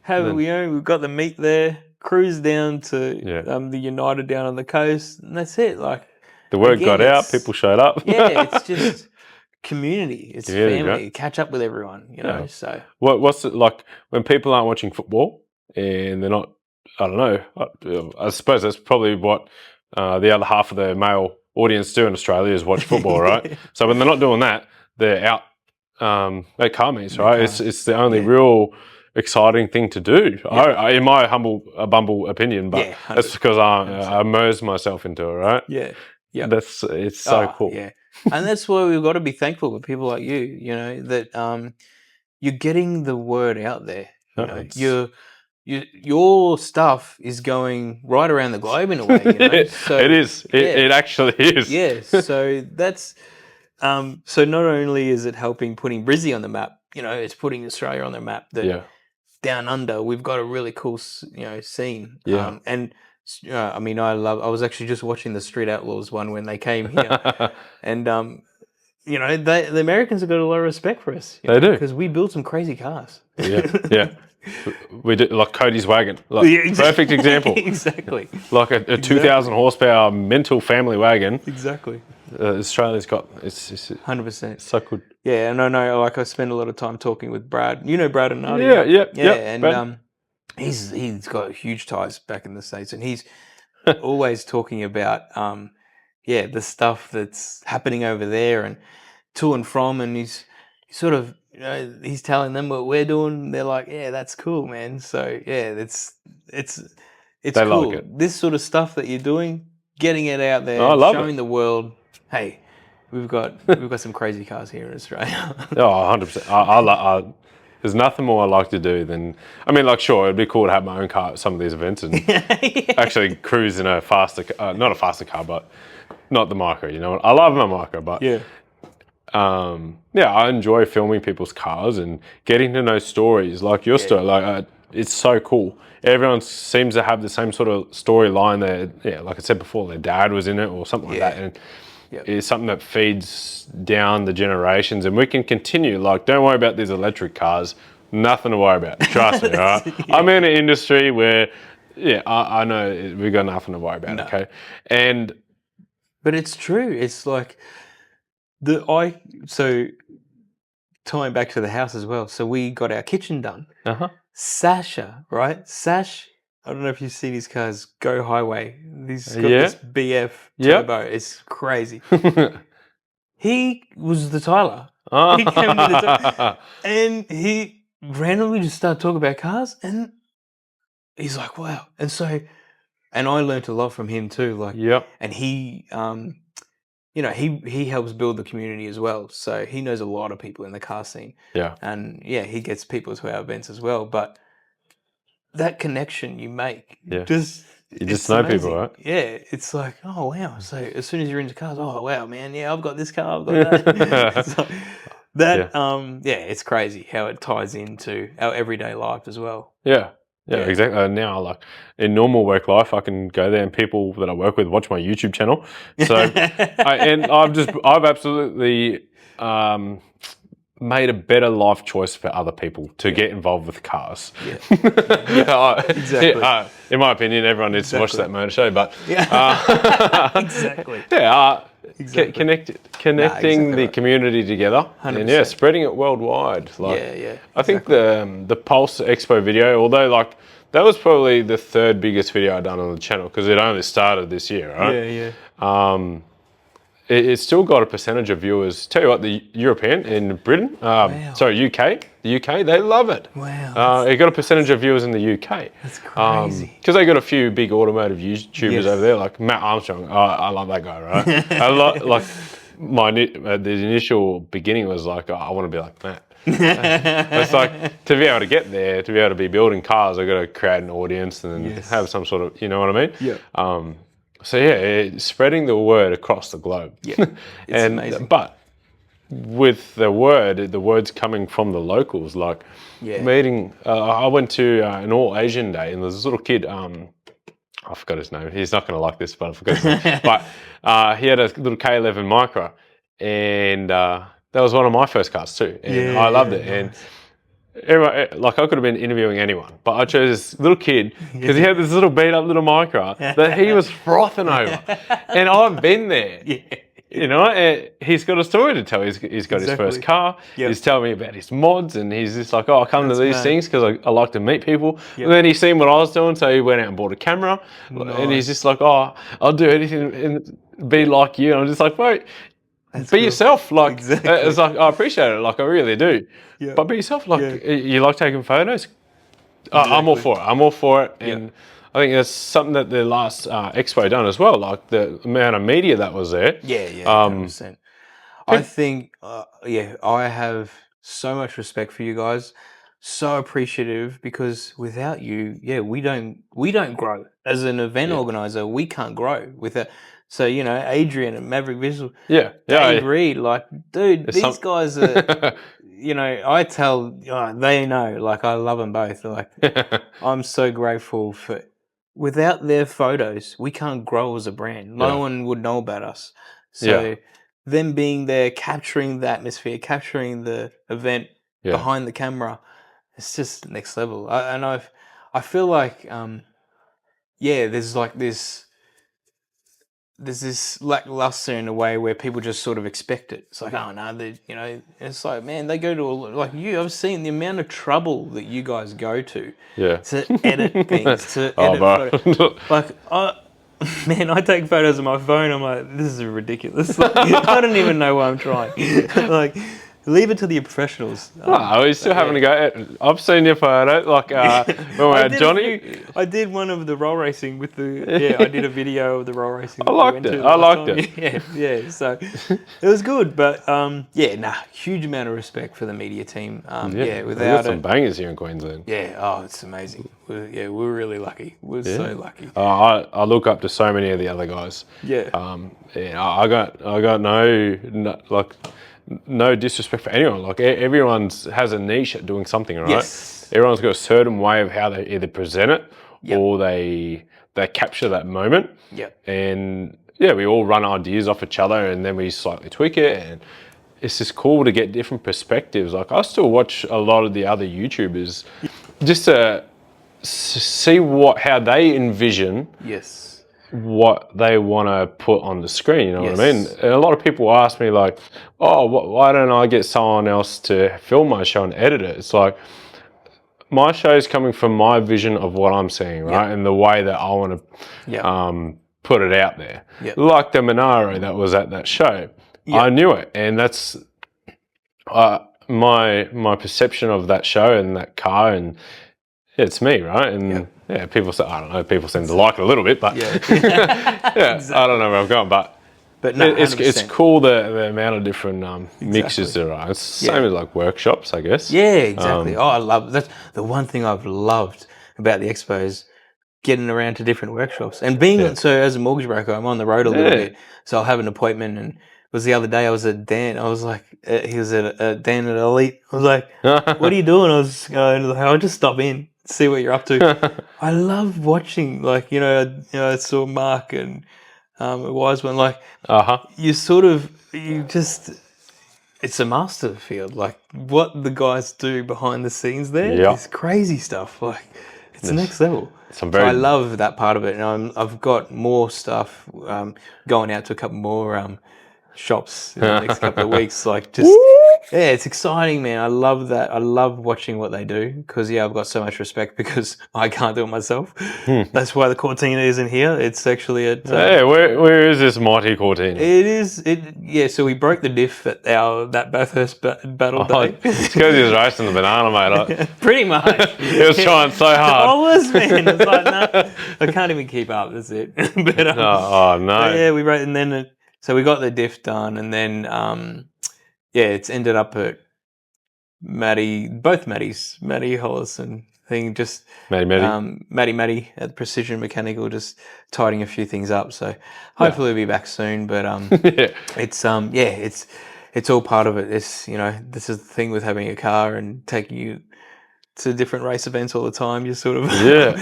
Yeah. We've got the meet there. Cruise down to the United down on the coast, and that's it. Like, the word got out, people showed up. It's just community. It's family. Right? Catch up with everyone, So what's it like when people aren't watching football and they're not? I don't know. I suppose that's probably what the other half of the male audience do in Australia is watch football, right? So when they're not doing that, they're out at car meets, right? It's the only real exciting thing to do, in my humble opinion, but that's because I immerse myself into it, right? Yeah. It's so cool. Yeah. And that's why we've got to be thankful for people like you know, that you're getting the word out there. You know, your stuff is going right around the globe in a way, you know. So it is. It actually is. Yeah. So that's so not only is it helping putting Brizzy on the map, you know, it's putting Australia on the map. That down under, we've got a really cool, you know, scene. Yeah. And I mean, I was actually just watching the Street Outlaws one when they came here, and you know, the Americans have got a lot of respect for us. They do, because we build some crazy cars. Yeah. We do, like Cody's wagon, like perfect example. Exactly. Like a 2,000 horsepower mental family wagon. Exactly. Australia's got it's 100%. So good. Yeah, and I know. Like I spend a lot of time talking with Brad. You know Brad and Nadia. Yeah. And Brad. He's got huge ties back in the States, and he's always talking about the stuff that's happening over there and to and from, and he's sort of, you know, he's telling them what we're doing. They're like, yeah, that's cool, man. So yeah, it's they cool. Like it. This sort of stuff that you're doing, getting it out there, showing the world, hey, we've got some crazy cars here in Australia. 100%. There's nothing more I like to do than, I mean, like, sure, it'd be cool to have my own car at some of these events and actually cruise in a faster, not a faster car, but not the micro, you know. I love my micro, but I enjoy filming people's cars and getting to know stories like your story. Like, it's so cool. Everyone seems to have the same sort of storyline that, like I said before, their dad was in it or something like that. And it's something that feeds down the generations, and we can continue. Like, don't worry about these electric cars. Nothing to worry about. Trust me, right? I'm in an industry where, I know we've got nothing to worry about. Okay, but it's true. It's like so tying back to the house as well. So we got our kitchen done. Sasha, right? I don't know if you've seen his cars, Go Highway. He's got this BF turbo. It's crazy. He was the Tyler. He came to the and he randomly just started talking about cars, and he's like, wow. And so, and I learned a lot from him too. Like, and he, you know, he helps build the community as well. So he knows a lot of people in the car scene. And he gets people to our events as well. But that connection you make, you just know amazing. People, right? Yeah, it's like, oh wow. So as soon as you're into cars, oh wow, man, I've got this car, I've got that. So it's crazy how it ties into our everyday life as well. Yeah, exactly. Now, like in normal work life, I can go there and people that I work with watch my YouTube channel. So, I've absolutely made a better life choice for other people to get involved with cars. Exactly. In my opinion, everyone needs to watch that motor show, but exactly. Connecting the community together 100%. And spreading it worldwide. Like, I think the Pulse Expo video, although like that was probably the third biggest video I've done on the channel because it only started this year, right? It's still got a percentage of viewers. Tell you what, the European in Britain, UK, the UK, they love it. Wow. It got a percentage of viewers in the UK. That's crazy. Because they got a few big automotive YouTubers over there, like Matt Armstrong. I love that guy, right? The initial beginning was like, I want to be like Matt. It's like, to be able to get there, to be able to be building cars, I've got to create an audience and have some sort of, you know what I mean? Yeah. So spreading the word across the globe. Yeah, it's amazing. But with the word's coming from the locals. Like meeting, I went to an all Asian day, and there's this little kid. I forgot his name. He's not going to like this, but I forgot his name. But he had a little K11 Micra, and that was one of my first cars too. And I loved it. Nice. And everyone, like I could have been interviewing anyone, but I chose this little kid because he had this little beat up little Micra that he was frothing over, and I've been there. You know, and he's got a story to tell. He's got his first car. He's telling me about his mods, and he's just like, I come to these things because I like to meet people. And then he's seen what I was doing, so he went out and bought a camera, and he's just like, I'll do anything and be like you. And I'm just like, wait. Be yourself, like it's like I appreciate it, like I really do. But be yourself, like you like taking photos. I'm all for it. And I think that's something that the last Expo done as well. Like the amount of media that was there. Yeah, 100%. I think, I have so much respect for you guys. So appreciative because without you, we don't grow as an event organizer. We can't grow without. So Adrian and Maverick Visual, Dave Reed, like, dude, these guys are. I tell they know. Like, I love them both. Like, I'm so grateful for. Without their photos, we can't grow as a brand. No one would know about us. So them being there, capturing the atmosphere, capturing the event behind the camera, it's just next level. I feel like there's like there's this lackluster in a way where people just sort of expect it. It's like, oh no, it's like, man, they go to like you. I've seen the amount of trouble that you guys go to to edit things, to edit photos. Like, man, I take photos of my phone. I'm like, this is ridiculous. Like, I don't even know why I'm trying. Like, leave it to the professionals. We're still having to go. I've seen your photo. Like when we had Johnny. I did one of the roll racing with the. I did a video of the roll racing. I liked it. Yeah. So it was good, but huge amount of respect for the media team. Without we've got some bangers here in Queensland. Yeah. It's amazing. We're really lucky. We're so lucky. I look up to so many of the other guys. Yeah. I got no disrespect for anyone. Like everyone has a niche at doing something, right? Yes. Everyone's got a certain way of how they either present it or they capture that moment. Yeah. And we all run ideas off each other and then we slightly tweak it, and it's just cool to get different perspectives. Like I still watch a lot of the other YouTubers just to see how they envision what they want to put on the screen, you know what I mean? And a lot of people ask me like, oh, why don't I get someone else to film my show and edit it? It's like, my show is coming from my vision of what I'm seeing, right? And the way that I want to put it out there. Like the Monaro that was at that show. I knew it, and that's my perception of that show and that car, and it's me, right? And people say, I don't know, people seem to like it a little bit, but exactly. I don't know where I'm going, but no, it's cool the amount of different mixes there are. It's the same as like workshops, I guess. Yeah, exactly. I love that's the one thing I've loved about the Expo is getting around to different workshops and being so as a mortgage broker, I'm on the road a little bit, so I'll have an appointment. And it was the other day I was at Dan. I was like, he was at Dan at Elite. I was like, what are you doing? I was going, I'll just stop in, see what you're up to. I love watching, like, I saw Mark and Wise One, like, it's a master field, like what the guys do behind the scenes there is crazy stuff. Like, it's next level. So I love that part of it, and I've got more stuff going out to a couple more shops in the next couple of weeks. Like, just it's exciting, man. I love that. I love watching what they do because I've got so much respect because I can't do it myself. That's why the Cortina isn't here. It's actually at where is this mighty Cortina? It is so we broke the diff at that Bathurst battle day. It's because he was racing the banana, mate. Pretty much. He was trying so hard. I was, man. It's like, no, I can't even keep up. That's it. But, no. We broke, and then so we got the diff done, and then it's ended up at both Matty Hollis and thing, just Matty at Precision Mechanical, just tidying a few things up. So hopefully we'll be back soon. But it's all part of it. It's this is the thing with having a car and taking you to different race events all the time. You sort of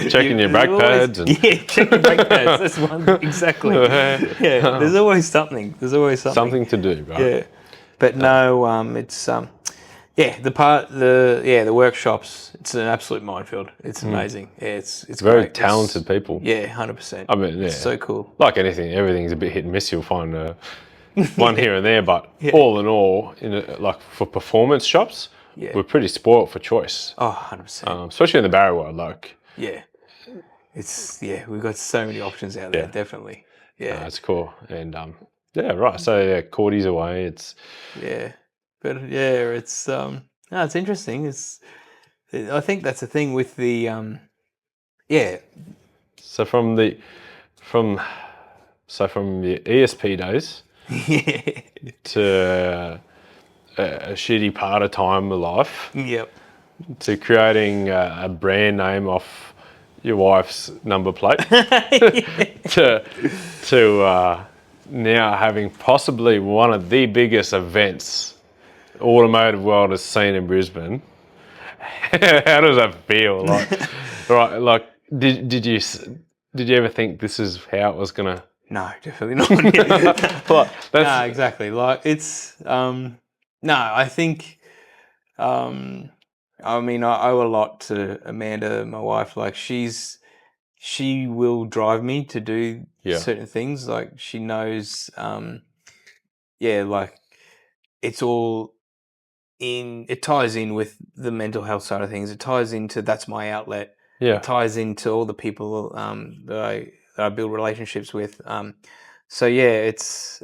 checking your brake pads. Check your brake pads. That's one exactly. There's always something. Something to do, right? Yeah, but no, it's the workshops. It's an absolute minefield. It's amazing. Yeah, it's very great. talented people. Yeah, 100%. I mean, it's so cool. Like anything, everything's a bit hit and miss. You'll find one here and there, but all in all, like for performance shops. We're pretty spoiled for choice. Oh, 100%. Especially in the barrier world, like. Yeah. We've got so many options out there, definitely. Yeah. That's cool. And, right. So, Cordy's away. It's. Yeah. But, it's, it's interesting. I think that's the thing with the, So from the ESP days to a shitty part of time of life. Yep. To creating a brand name off your wife's number plate. to now having possibly one of the biggest events the automotive world has seen in Brisbane. How does that feel? Like, did you ever think this is how it was gonna? No, definitely not. Well, no, exactly. Like it's no, I think I mean I owe a lot to Amanda, my wife. Like she will drive me to do certain things. Like she knows like it's all it ties in with the mental health side of things. It ties into that's my outlet. Yeah. It ties into all the people that I build relationships with. So yeah, it's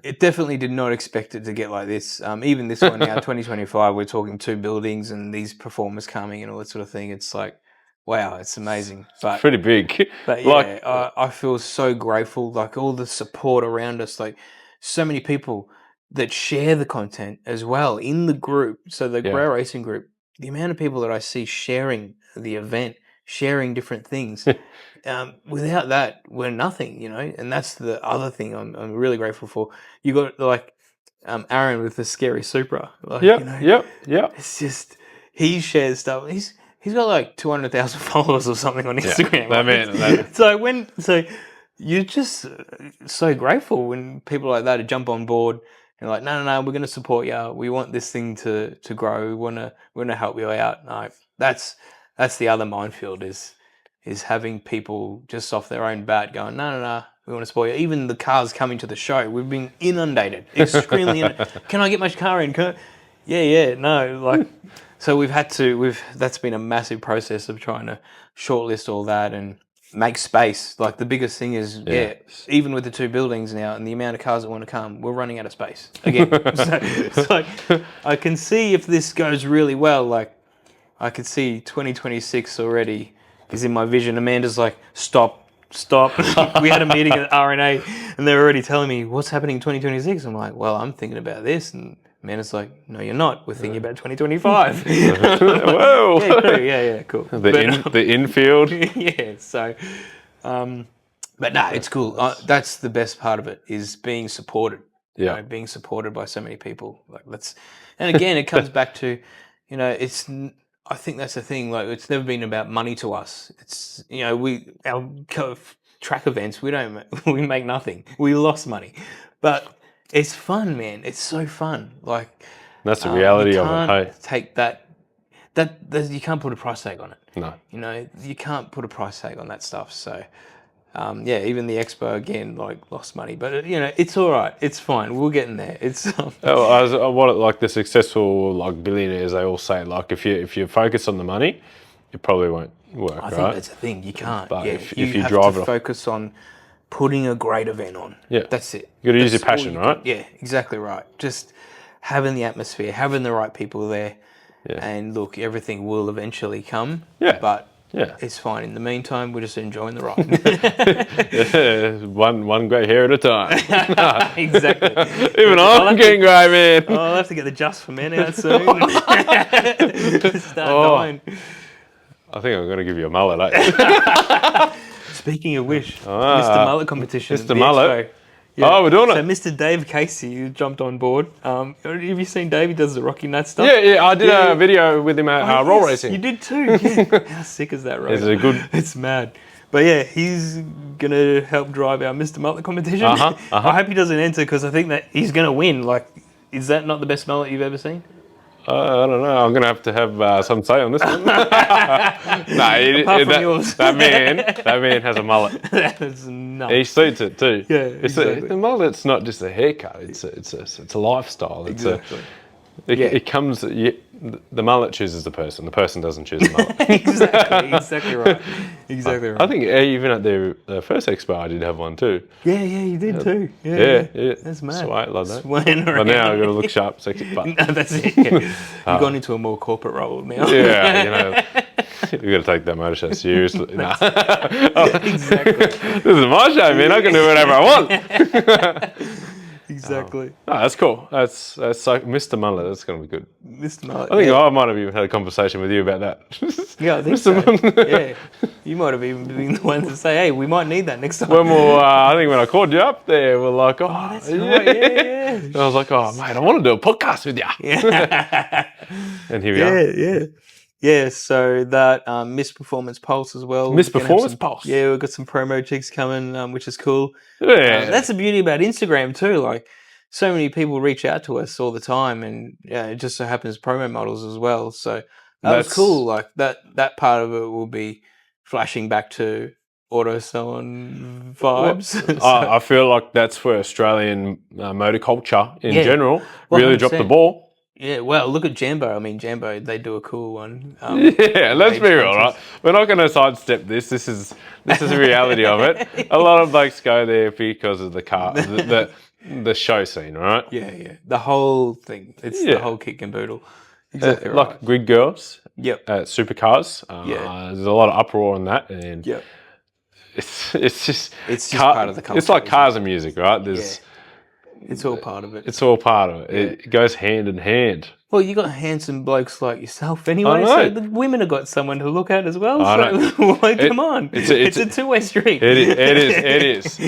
it definitely did not expect it to get like this. Even this one now, 2025, we're talking 2 buildings and these performers coming and all that sort of thing. It's like, wow, it's amazing. But pretty big. But yeah, I feel so grateful. Like all the support around us, like so many people that share the content as well in the group. So the Growl Racing group, the amount of people that I see sharing the event, sharing different things. Without that, we're nothing, and that's the other thing I'm really grateful for. You got like Aaron with the scary Supra. Like, Yep. It's just he shares stuff. He's got like 200,000 followers or something on Instagram. So you're just so grateful when people like that jump on board and like, no, we're going to support you. We want this thing to grow. We want to help you out. No, that's the other minefield is having people just off their own bat going, no, we want to support you. Even the cars coming to the show, we've been inundated, extremely inundated. Can I get my car in? No, like, so that's been a massive process of trying to shortlist all that and make space. Like the biggest thing is, even with the 2 buildings now and the amount of cars that want to come, we're running out of space again. So it's like, I can see if this goes really well, like I could see 2026 already is in my vision. Amanda's like, stop. We had a meeting at RNA and they're already telling me what's happening in 2026. I'm like, well, I'm thinking about this. And Amanda's like, no, you're not. We're thinking about 2025. Whoa. Yeah, cool. The infield. Yeah, so, but no, it's cool. That's the best part of it is being supported. Being supported by so many people. Like and again, it comes back to, I think that's the thing. Like, it's never been about money to us. It's our track events. We make nothing. We lost money, but it's fun, man. It's so fun. Like that's the reality of it. Hey, take that. You can't put a price tag on it. No, you can't put a price tag on that stuff. So. Even the Expo again, like lost money, but it's all right. It's fine. We're getting there. It's like the successful like billionaires, they all say like if you focus on the money, it probably won't work. I think that's the thing. You can't. But if you have drive to focus on putting a great event on. Yeah, that's it. You got to use your passion, right? Yeah, exactly right. Just having the atmosphere, having the right people there, and look, everything will eventually come. Yeah, but. Yeah, it's fine. In the meantime, we're just enjoying the ride. one grey hair at a time. Exactly. Even I'm getting grey, man. I'll have to get the Just for Men out soon. Start dying. I think I'm going to give you a mullet, eh? Speaking of which, Mr. Mullet competition. Mr. Mullet. Expo. Yeah. Oh, we're doing so it. Mr. Dave Casey, who jumped on board. Have you seen Dave? He does the Rocky Nut stuff. Yeah. I did a video with him at Growl Racing. You did too. Yeah. How sick is that, right? It's mad. But yeah, he's gonna help drive our Mr. Mullet competition. I hope he doesn't enter because I think that he's gonna win. Like, is that not the best mullet you've ever seen? I don't know. I'm going to have some say on this one. That man has a mullet. That's nuts. He suits it too. Yeah, exactly. The mullet's not just a haircut. It's a lifestyle. Exactly. It comes. The mullet chooses the person. The person doesn't choose the mullet. Exactly right. Exactly right. I think even at the first expo, I did have one too. Yeah, you did too. Yeah. That's mad. Sweet like that. Swaying around. But now I've got to look sharp, sexy. But no, that's it. Yeah. You've gone into a more corporate role now. Yeah, got to take that motor show seriously. Nah. Exactly. This is my show, man. I can do whatever I want. Exactly. No, that's cool. That's so Mr. Mullet. That's going to be good. Mr. Mullet. I think I might have even had a conversation with you about that. Yeah, I think so. Yeah, you might have even been the one to say, "Hey, we might need that next time." I think when I called you up there, we're like, "Oh, that's right. Yeah. And I was like, "Oh, mate, I want to do a podcast with you." Yeah. And here we are. Yeah. So that Miss Performance Pulse as well. Miss Performance Pulse. Yeah, we've got some promo chicks coming, which is cool. Yeah. That's the beauty about Instagram too. Like, so many people reach out to us all the time, and it just so happens promo models as well. So that's cool. Like that part of it will be flashing back to auto salon vibes. I feel like that's where Australian motor culture in general really 100%. dropped the ball. Yeah, well, look at Jambo. I mean, Jambo, they do a cool one. Let's be real, right? We're not going to sidestep this. This is the reality of it. A lot of blokes go there because of the car, the show scene, right? Yeah. The whole thing. It's the whole kick and boodle. Exactly right. Like grid girls. Yep. Supercars. There's a lot of uproar on that, and it's just part of the culture. It's like cars and music, right? It's all part of it. It's all part of it. It goes hand in hand. Well, you got handsome blokes like yourself anyway, so the women have got someone to look at as well. Come on. It's a two-way street. It is.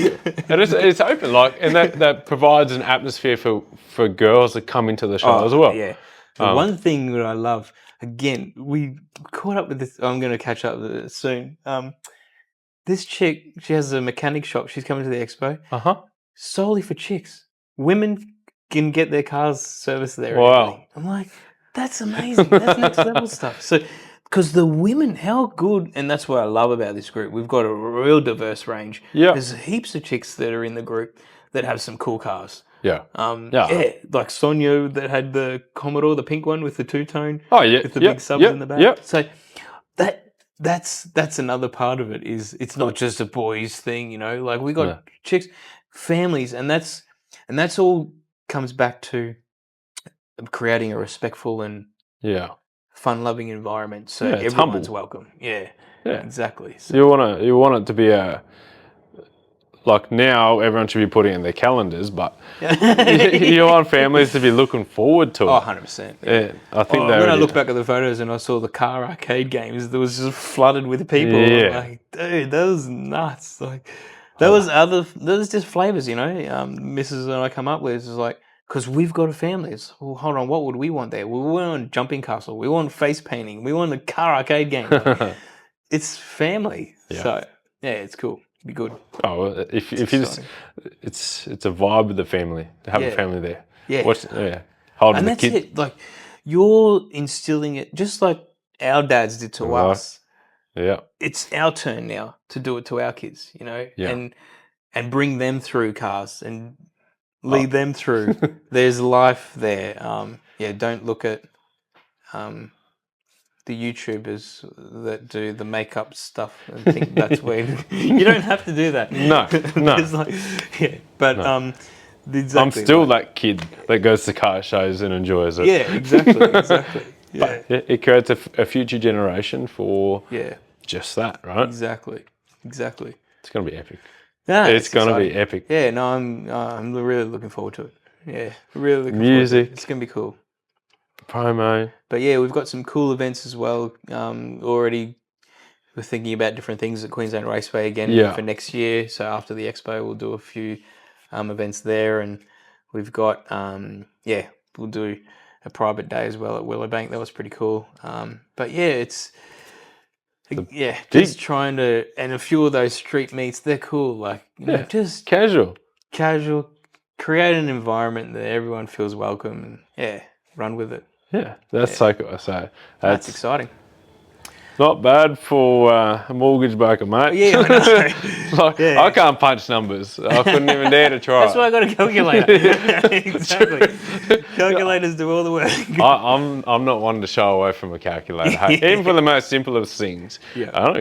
And it's open, and that provides an atmosphere for girls that come into the show as well. Yeah. One thing that I love, again, we caught up with this, I'm going to catch up with it soon. This chick, she has a mechanic shop. She's coming to the expo. Solely for chicks. Women can get their cars serviced there. Wow. I'm like, that's amazing. That's next level stuff. So, because the women, how good, and that's what I love about this group. We've got a real diverse range. Yeah. There's heaps of chicks that are in the group that have some cool cars. Yeah. Like Sonia that had the Commodore, the pink one with the two-tone. Oh, yeah. With the big subs in the back. Yep. So that's another part of it, is it's not just a boys thing, like we got chicks, families, and that's all comes back to creating a respectful and fun-loving environment, so everyone's humble. Welcome. Yeah, exactly. So you want it to be like now everyone should be putting it in their calendars, but you want families to be looking forward to it. Oh, 100%. Yeah. I think when I look back at the photos and I saw the car arcade games, there was just flooded with people. Yeah. Like, dude, that was nuts. Like, there was just flavors, Mrs. and I come up with is like, because we've got a family. It's, well, hold on, what would we want there? We want jumping castle. We want face painting. We want a car arcade game. It's family. Yeah. So it's cool. Be good. Oh, if you just, it's a vibe with the family to have a family there. Yeah. Holding and the that's kid. it. Like, you're instilling it just like our dads did to us. Yeah. It's our turn now to do it to our kids, and bring them through cars and lead them through. There's life there. Don't look at the YouTubers that do the makeup stuff and think that's where you don't have to do that. No. I'm still that kid that goes to car shows and enjoys it. Yeah, exactly. But it creates a future generation for just that, right? Exactly. It's going to be epic. Yeah, it's going to be epic. Yeah, no, I'm really looking forward to it. Yeah, really looking Music. forward to it. It's going to be cool. Promo. But yeah, we've got some cool events as well. Already we're thinking about different things at Queensland Raceway again for next year. So after the Expo, we'll do a few events there. And we've got, we'll do a private day as well at Willowbank. That was pretty cool. But yeah, it's... just trying to, and a few of those street meets, they're cool. Like, just casual, create an environment that everyone feels welcome, and run with it. Yeah, that's so cool. So that's exciting. Not bad for a mortgage broker, mate. Yeah, I know. I can't punch numbers. I couldn't even dare to try. That's why I got a calculator. Exactly. Calculators do all the work. I'm not one to shy away from a calculator. Hey, even for the most simplest things. Yeah. I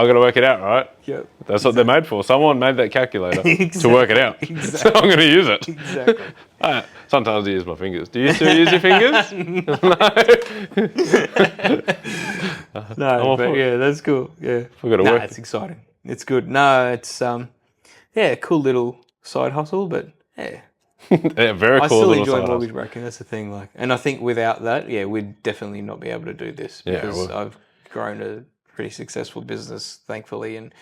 got to work it out, right? Yep. That's what they're made for. Someone made that calculator to work it out. Exactly. So I'm going to use it. Exactly. Sometimes I use my fingers. Do you still use your fingers? No, but yeah, that's cool. Yeah. Work. It's exciting. It's good. No, it's cool little side hustle, but yeah. Yeah, very cool. I still enjoy mortgage broking. That's the thing. Like, and I think without that, we'd definitely not be able to do this because I've grown a pretty successful business, thankfully, and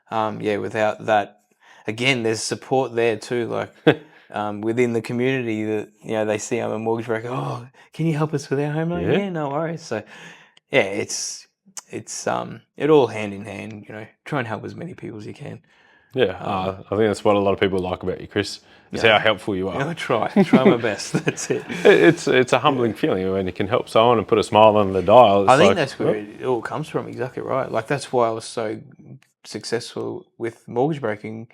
without that, again, there's support there too. Like within the community that they see I'm a mortgage broker. Oh, can you help us with our home loan? Yeah, no worries. So it's it all hand in hand. Try and help as many people as you can. Yeah, I think that's what a lot of people like about you, Chris. It's how helpful you are. I try my best. That's it. It's a humbling feeling when you can help someone and put a smile on the dial. I think that's where it all comes from. Exactly right. Like that's why I was so successful with mortgage broking.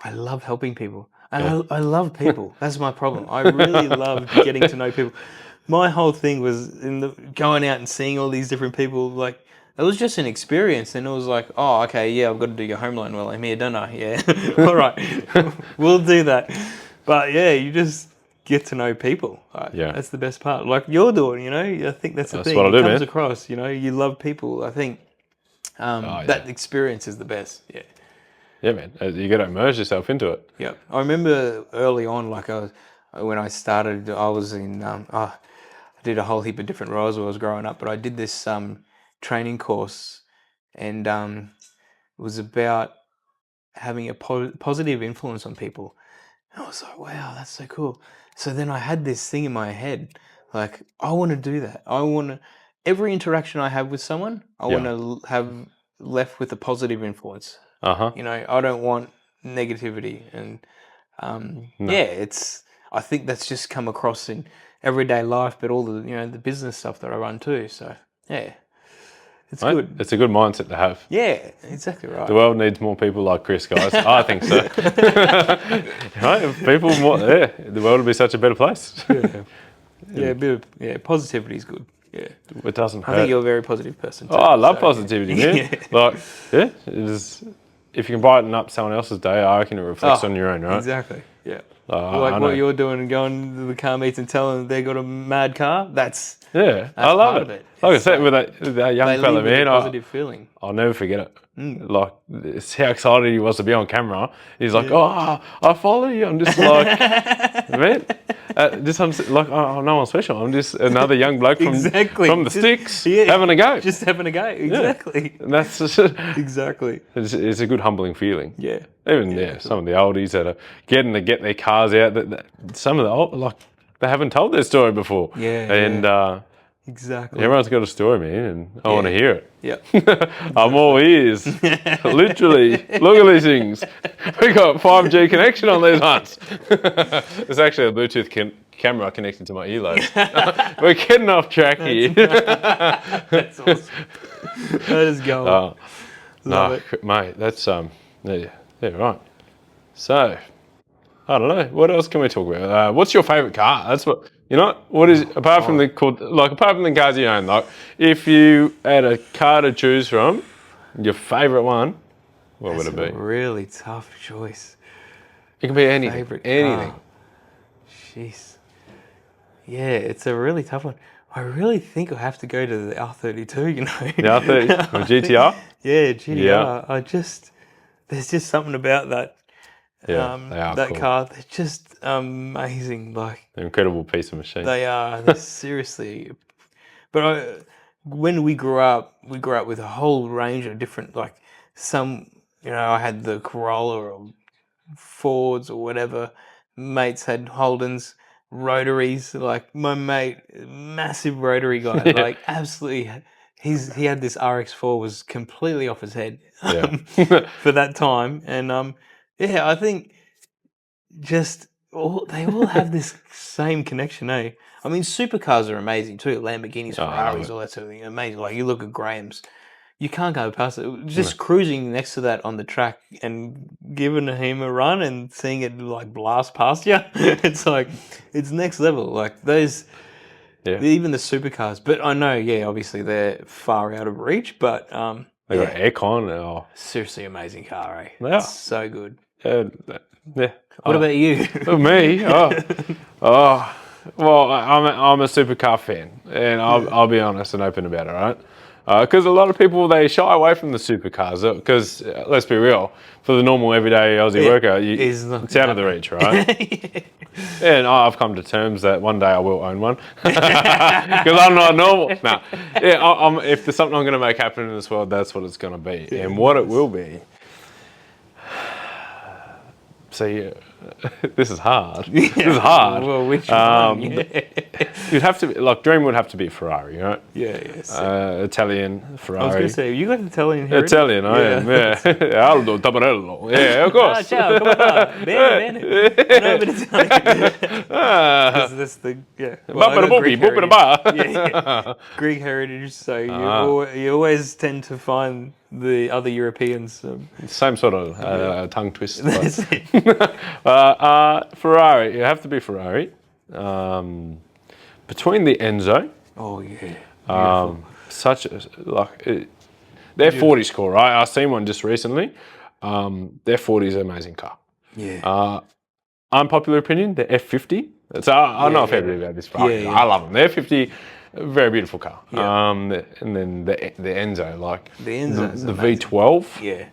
I love helping people. And I love people. That's my problem. I really love getting to know people. My whole thing was going out and seeing all these different people. Like it was just an experience, and it was like, oh, okay, yeah, I've got to do your home loan. Well, I'm here, don't I? Yeah, all right, we'll do that. But yeah, you just get to know people. That's the best part. Like you're doing, I think that's the thing. What I do, comes across. You love people. I think that experience is the best. Yeah. Yeah, man. You got to immerse yourself into it. Yeah. I remember early on, like when I started, I was in. I did a whole heap of different roles when I was growing up, but I did this training course, and it was about having a positive influence on people. And I was like, wow, that's so cool. So then I had this thing in my head, like, I want to do that. I want to, every interaction I have with someone, I want to have left with a positive influence. I don't want negativity. And I think that's just come across in everyday life, but all the, the business stuff that I run too. So, yeah. It's good. It's a good mindset to have. Yeah, exactly right. The world needs more people like Chris, guys. I think so. Right? If people more, the world would be such a better place. Positivity is good. Yeah, it doesn't hurt. I think you're a very positive person too. Oh, I love positivity, man. It is. If you can brighten up someone else's day, I reckon it reflects on your own, right? Exactly. Yeah. Like what you're doing and going to the car meets and telling them they got a mad car. That's I love it. Like I said, with that young fella, man, positive feeling. I'll never forget it. Like it's how excited he was to be on camera. He's like, "Oh, I follow you." I'm just like, man, I'm like, oh, no, I'm special. I'm just another young bloke from the sticks, having a go. Just having a go. Exactly. And that's just, exactly. It's a good humbling feeling. Yeah. Even some of the oldies that are getting to get their cars out. That some of the old, they haven't told their story before. Yeah. And exactly. Everyone's got a story, man, and I want to hear it. Yeah. I'm all ears. Literally. Look at these things. We got 5G connection on these ones. There's actually a Bluetooth camera connected to my earlobe. We're getting off track here. That's awesome. That is going. No, mate, that's right. So, I don't know. What else can we talk about? What's your favourite car? That's what. What is apart from the cars you own? Like, if you had a car to choose from, your favourite one, what would it be? That's a really tough choice. It can be anything. Anything. Jeez. Yeah, it's a really tough one. I really think I'll have to go to the R32. The R30, the GTR. Yeah, GTR. There's just something about that. That cool. car, they're just amazing. Like they're an incredible piece of machine. They are. They're seriously. But when we grew up with a whole range of different, like some, I had the Corolla or Fords or whatever. Mates had Holdens, Rotaries. Like my mate, massive rotary guy. Like absolutely. He had this RX4 was completely off his head for that time, and I think just they all have this same connection, eh? I mean, supercars are amazing too. Lamborghinis, Ferraris, all that sort of thing. Amazing. Like you look at Graham's, you can't go past it. Just cruising next to that on the track and giving him a run and seeing it like blast past you, it's like it's next level. Like those, even the supercars. But I know, obviously they're far out of reach. But They got aircon. Oh. Seriously amazing car, eh? Yeah. It's so good. Yeah. What about you? Me? Oh. Well, I'm a supercar fan, and I'll be honest and open about it, right? Because a lot of people, they shy away from the supercars because, let's be real, for the normal everyday Aussie worker, it's out of the reach, right? And I've come to terms that one day I will own one because I'm not normal. Nah. Yeah, if there's something I'm going to make happen in this world, that's what it's going to be. Yeah, and what it will be. So yeah, this is hard. This is hard. Well, which one? You'd have to be, like, dream would have to be a Ferrari, right? Yeah, yes. Italian Ferrari. I was going to say, you got Italian heritage? Italian, I am. Yeah, Aldo Tabarello. Yeah, of course. Ciao, come on. Bene. I know a bit Italian. That's the Greek heritage. So you always tend to find the other Europeans. Same sort of tongue twist. Ferrari, you have to be Ferrari. Between the Enzo. Oh yeah. Their 40 score, right? I seen one just recently. Their 40 is an amazing car. Yeah. Unpopular opinion, the F50. So I know a fair bit about this Ferrari. I love them. The F50, very beautiful car. Yeah. And then the Enzo, like the Enzo, the V12. Yeah.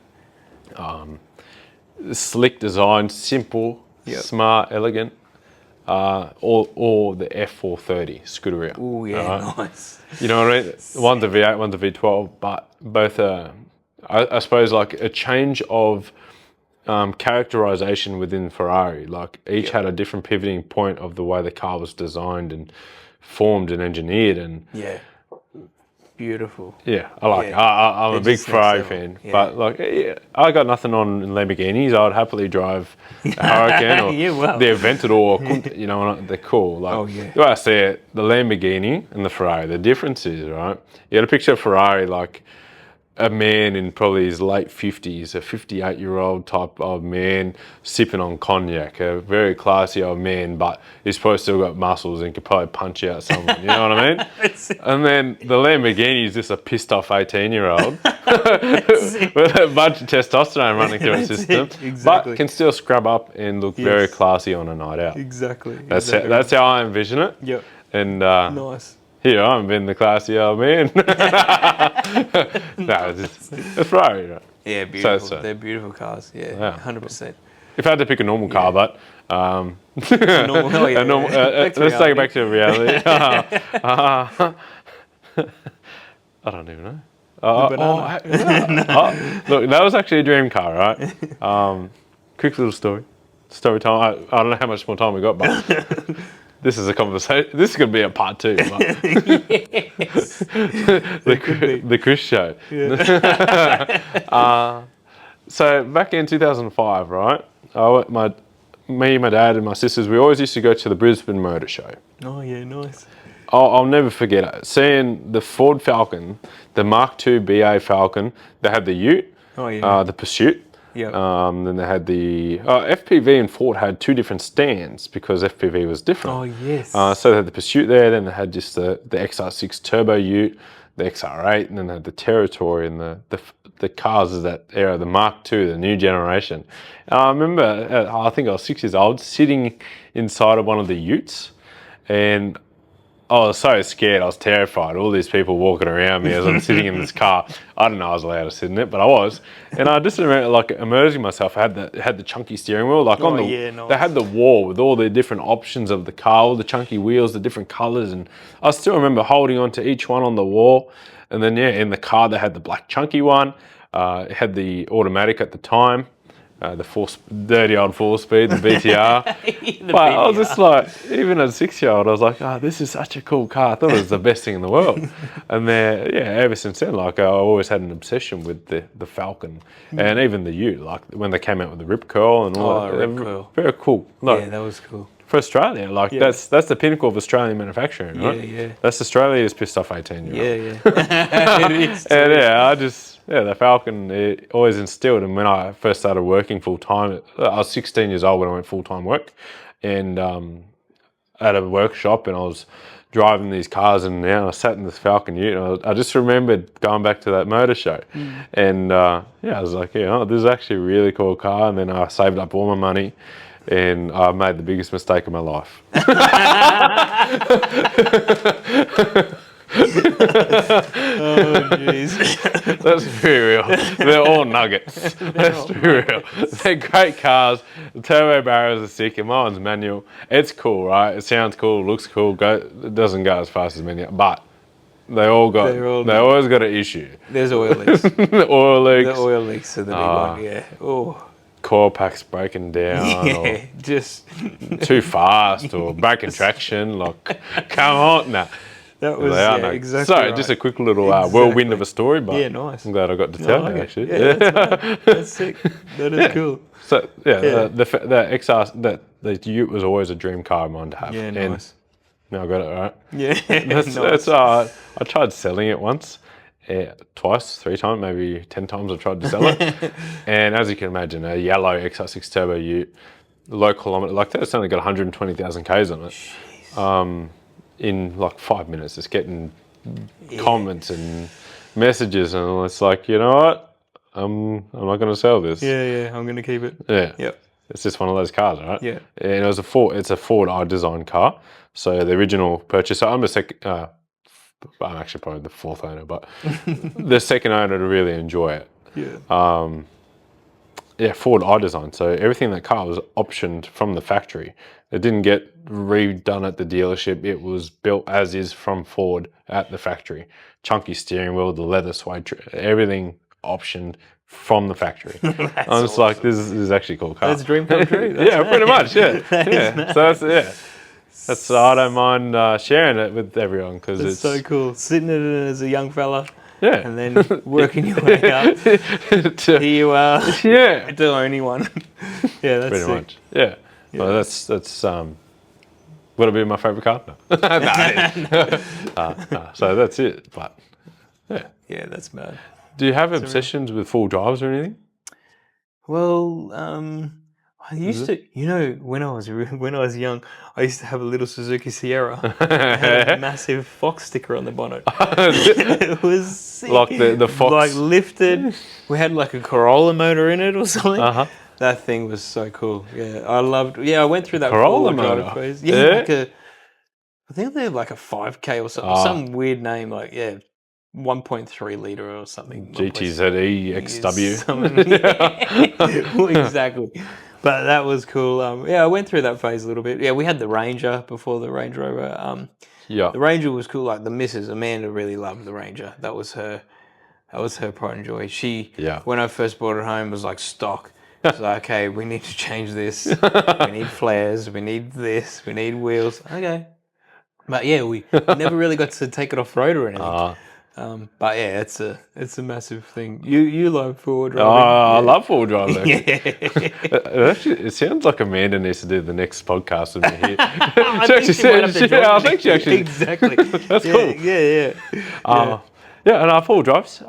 Slick design, simple, smart, elegant. Or the F430 Scuderia. Oh yeah, nice. You know what I mean? One's a V8, one's a V12, but both are, I suppose, like a change of characterization within Ferrari. Like each had a different pivoting point of the way the car was designed and formed and engineered, and beautiful. Yeah, I like it. I'm a big Ferrari fan, but like, I got nothing on Lamborghinis. I would happily drive a Huracan or the Aventador, or, you know, they're cool. Like, the way I see it, the Lamborghini and the Ferrari, the difference is, right, you got to picture a Ferrari like a man in probably his late 50s, a 58-year-old type of man sipping on cognac, a very classy old man, but he's probably still got muscles and could probably punch out someone, you know what I mean? And then the Lamborghini is just a pissed off 18-year-old with a bunch of testosterone running through his system, but can still scrub up and look very classy on a night out. Exactly. That's how I envision it. Yep. And nice. Here, I'm being the classy old man. No, it's Ferrari, right? Yeah, beautiful. So. They're beautiful cars. Yeah, 100%. If I had to pick a normal car, but let's take it back to reality. I don't even know. Look, that was actually a dream car, right? Quick little story time. I don't know how much more time we got, but this is a conversation. This is going to be a part 2. The Chris show. Yeah. So back in 2005, right? Me, my dad, and my sisters, we always used to go to the Brisbane Motor Show. Oh yeah, nice. I'll never forget it. Seeing the Ford Falcon, the Mark II BA Falcon. They had the Ute, the Pursuit. Yeah. Then they had the FPV, and Ford had 2 different stands because FPV was different. Oh yes. So they had the Pursuit there. Then they had just the XR6 Turbo Ute, the XR8, and then they had the Territory and the cars of that era, the Mark II, the new generation. And I remember, I think I was 6 years old, sitting inside of one of the Utes, and I was so scared, I was terrified. All these people walking around me as I'm sitting in this car. I didn't know I was allowed to sit in it, but I was. And I just remember like immersing myself. I had the chunky steering wheel, like nice. They had the wall with all the different options of the car, all the chunky wheels, the different colours, and I still remember holding on to each one on the wall. And then in the car they had the black chunky one. It had the automatic at the time. The dirty old 4-speed, the BTR. But I was just like, even as a 6-year-old, I was like, this is such a cool car. I thought it was the best thing in the world. And ever since then, like, I always had an obsession with the Falcon and even the Ute. Like when they came out with the Rip Curl and all that. Rip Curl. Very cool. Like, that was cool. For Australia, like that's the pinnacle of Australian manufacturing, right? Yeah. That's Australia's pissed off 18-year-old. Yeah. It is. And the Falcon, it always instilled. And when I first started working full time, I was 16 years old when I went full time work, and at a workshop, and I was driving these cars, and now I sat in this Falcon Ute. I just remembered going back to that motor show, and I was like, this is actually a really cool car. And then I saved up all my money, and I made the biggest mistake of my life. Oh jeez. Let's be real. They're all nuggets. Let's be real. They're great cars. The turbo barrels are sick, and mine's manual. It's cool, right? It sounds cool, looks cool. It doesn't go as fast as manual, but they always got an issue. There's oil leaks. The oil leaks. The oil leaks are the big one. Yeah. Oh. Coil packs breaking down. Yeah. Or Just too fast, or breaking traction. Like, come on now. That was exactly. Sorry, right. just a quick little whirlwind of a story, but yeah, nice. I'm glad I got to tell you actually. Yeah, that's sick. That is cool. So the XR the Ute was always a dream car of mine to have. Yeah, nice. And now I got it right. Yeah, that's I tried selling it once, twice, 3 times, maybe 10 times I tried to sell it. And as you can imagine, a yellow XR6 Turbo Ute, low kilometre, like that, it's only got 120,000 Ks on it. Jeez. In like 5 minutes, just getting comments and messages, and it's like, you know what? I'm not going to sell this. Yeah, I'm going to keep it. Yeah. Yep. It's just one of those cars, right? Yeah. And it was it's a Ford I designed car. So the original purchaser, I'm actually probably the 4th owner, but the 2nd owner to really enjoy it. Yeah. Ford I designed. So everything in that car was optioned from the factory. It didn't get redone at the dealership. It was built as is from Ford at the factory. Chunky steering wheel, the leather suede, everything optioned from the factory. I'm just awesome. Like, this is actually a cool car. That's a dream come true. Pretty much. Yeah. Nice. So that's I don't mind sharing it with everyone because it's so cool. Sitting in it as a young fella. Yeah. And then working your way up. Here you are. Yeah. To only one. Yeah, that's pretty sick. much. Yeah. Well, that's would it be my favourite car? No. So that's it. But yeah, that's mad. Do you have obsessions with full drives or anything? Well, I used to, when I was young, I used to have a little Suzuki Sierra. It had a massive Fox sticker on the bonnet. It was sick. Like the Fox, like lifted. We had like a Corolla motor in it or something. That thing was so cool. Yeah, I loved. Yeah, I went through that Corolla motor phase. Yeah, like I think they had like a 5K or something. Some weird name, like 1.3 litre or something. GTZE XW. Exactly. But that was cool. I went through that phase a little bit. Yeah, we had the Ranger before the Range Rover. The Ranger was cool. Like the missus, Amanda, really loved the Ranger. That was her pride and joy. When I first brought it home, it was like stock. It's like, okay, we need to change this. We need flares. We need this. We need wheels. Okay. But yeah, we never really got to take it off road or anything. But yeah, it's a massive thing. You love four-wheel driving. I love four-wheel driving. It sounds like Amanda needs to do the next podcast with me here. I think she actually exactly. That's cool. Yeah. And our four-wheel drives.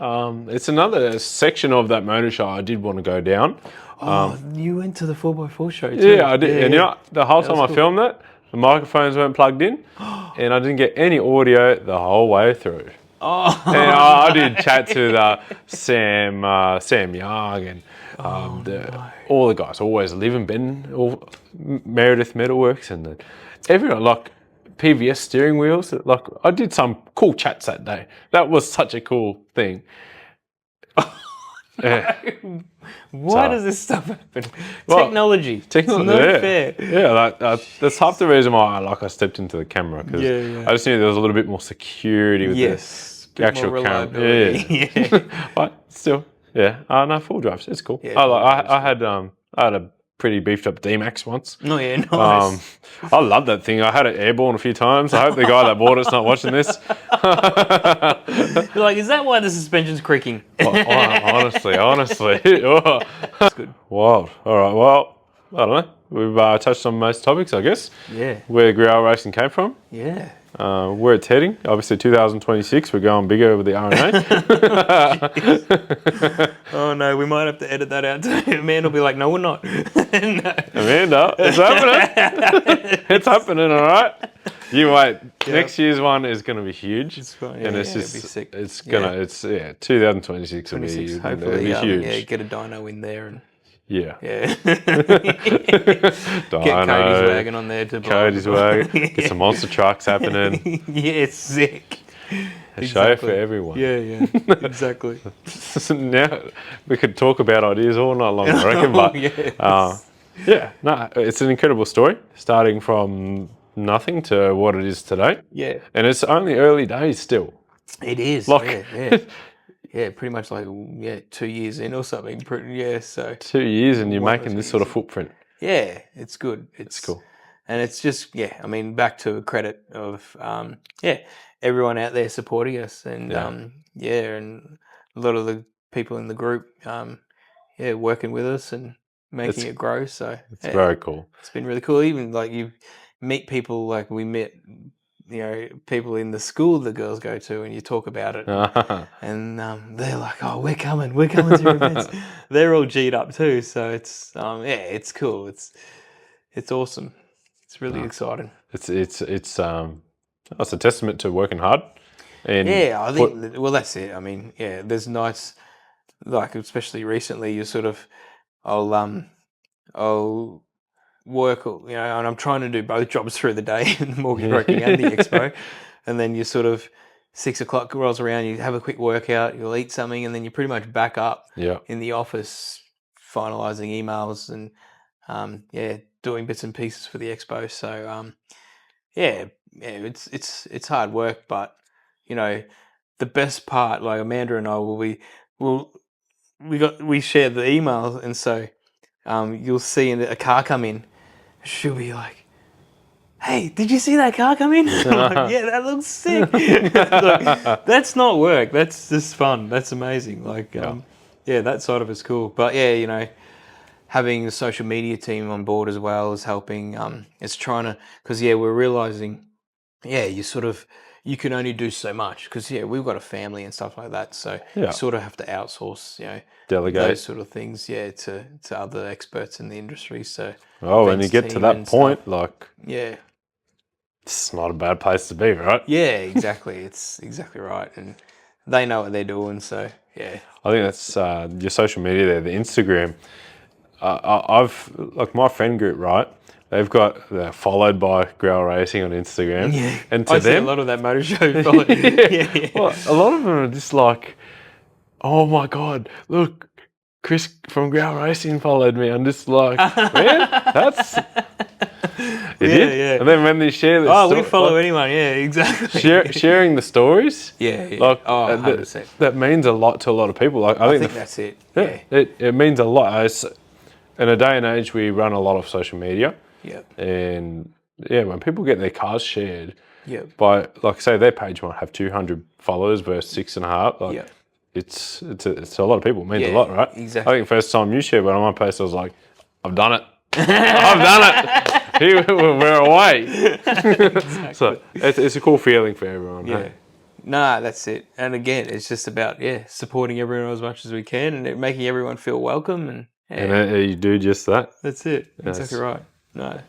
It's another section of that motor show I did want to go down. You went to the 4x4 show too. Yeah, I did. And the whole time I filmed that, the microphones weren't plugged in, and I didn't get any audio the whole way through. And I did chat to Sam Young and all the guys, always Live and Ben, Meredith Metalworks, and everyone, like PVS steering wheels. Like, I did some cool chats that day. That was such a cool thing. Why does this stuff happen? Technology. It's not fair. Yeah, that's half the reason why I stepped into the camera, because I just knew there was a little bit more security with the actual camera. Yeah. But still, no, full drives. It's cool. I had a pretty beefed up D-Max once. Oh yeah, nice. I love that thing. I had it airborne a few times. I hope the guy that bought it's not watching this. You're like, is that why the suspension's creaking? Honestly. That's good. Wild. All right, well, I don't know. We've touched on most topics, I guess. Yeah. Where Growl Racing came from. Yeah. Where it's heading. Obviously, 2026, we're going bigger with the R&A. Oh, no, we might have to edit that out. Amanda will be like, no, we're not. No. Amanda, it's happening. It's happening, all right? You wait. Next year's one is going to be huge. It's fun. And it's it'll be sick. it's gonna, it's 2026 will be, hopefully, it'll be huge. get a dyno in there and. Yeah. Get Dyno, Cody's wagon on there to Cody's wagon. Get some monster trucks happening. It's sick. A show for everyone. Yeah, exactly. Now we could talk about ideas all night long, I reckon. But it's an incredible story, starting from nothing to what it is today. Yeah, and it's only early days still. It is. Like, yeah, pretty much like 2 years in or something. So 2 years and you're making this sort of footprint. Yeah, it's good. It's cool. And it's just, I mean, back to credit of, everyone out there supporting us and, and a lot of the people in the group, working with us and making it grow. So it's very cool. It's been really cool. Even like you meet people, like we met, people in the school the girls go to, and you talk about it, and they're like, "Oh, we're coming to your events." They're all G'd up too, so it's it's cool. It's awesome. It's really exciting. It's a testament to working hard. And I think that's it. I mean, there's nights like, especially recently, you sort of I'll work, and I'm trying to do both jobs through the day, the mortgage broking and the expo, and then you sort of 6 o'clock rolls around, you have a quick workout, you'll eat something, and then you're pretty much back up in the office, finalising emails and doing bits and pieces for the expo. So it's hard work, but the best part, like Amanda and I we share the emails, and so you'll see a car come in. She'll be like, "Hey, did you see that car come in?" I'm like, "Yeah, that looks sick." Like, that's not work. That's just fun. That's amazing. Like, that side of it's cool. But having the social media team on board as well is helping. It's trying to, because we're realizing, you can only do so much, because we've got a family and stuff like that. So you sort of have to outsource, delegate those sort of things, to other experts in the industry. So when you get to that point, like it's not a bad place to be, right? Yeah, exactly. It's exactly right, and they know what they're doing. So I think that's your social media there, the Instagram. I've like my friend group, right? They're followed by Growl Racing on Instagram. Yeah, and to I them, see a lot of that motor show followed. Well, a lot of them are just like, "Oh my God, look, Chris from Growl Racing followed me." I'm just like, man, that's... And then when they share this, we follow anyone. Yeah, exactly. Sharing the stories. Like 100%. That means a lot to a lot of people. Like I think that's it. It means a lot. In a day and age, we run a lot of social media. And when people get their cars shared, by, like, say their page might have 200 followers versus 6.5. Like, it's a lot of people. It means a lot, right? Exactly. I think first time you shared one on my post, I was like, "I've done it. I've done it. We're away." Exactly. So it's a cool feeling for everyone. Hey? Nah, that's it. And again, it's just about supporting everyone as much as we can and making everyone feel welcome. And you do just that. That's it. Exactly right. No,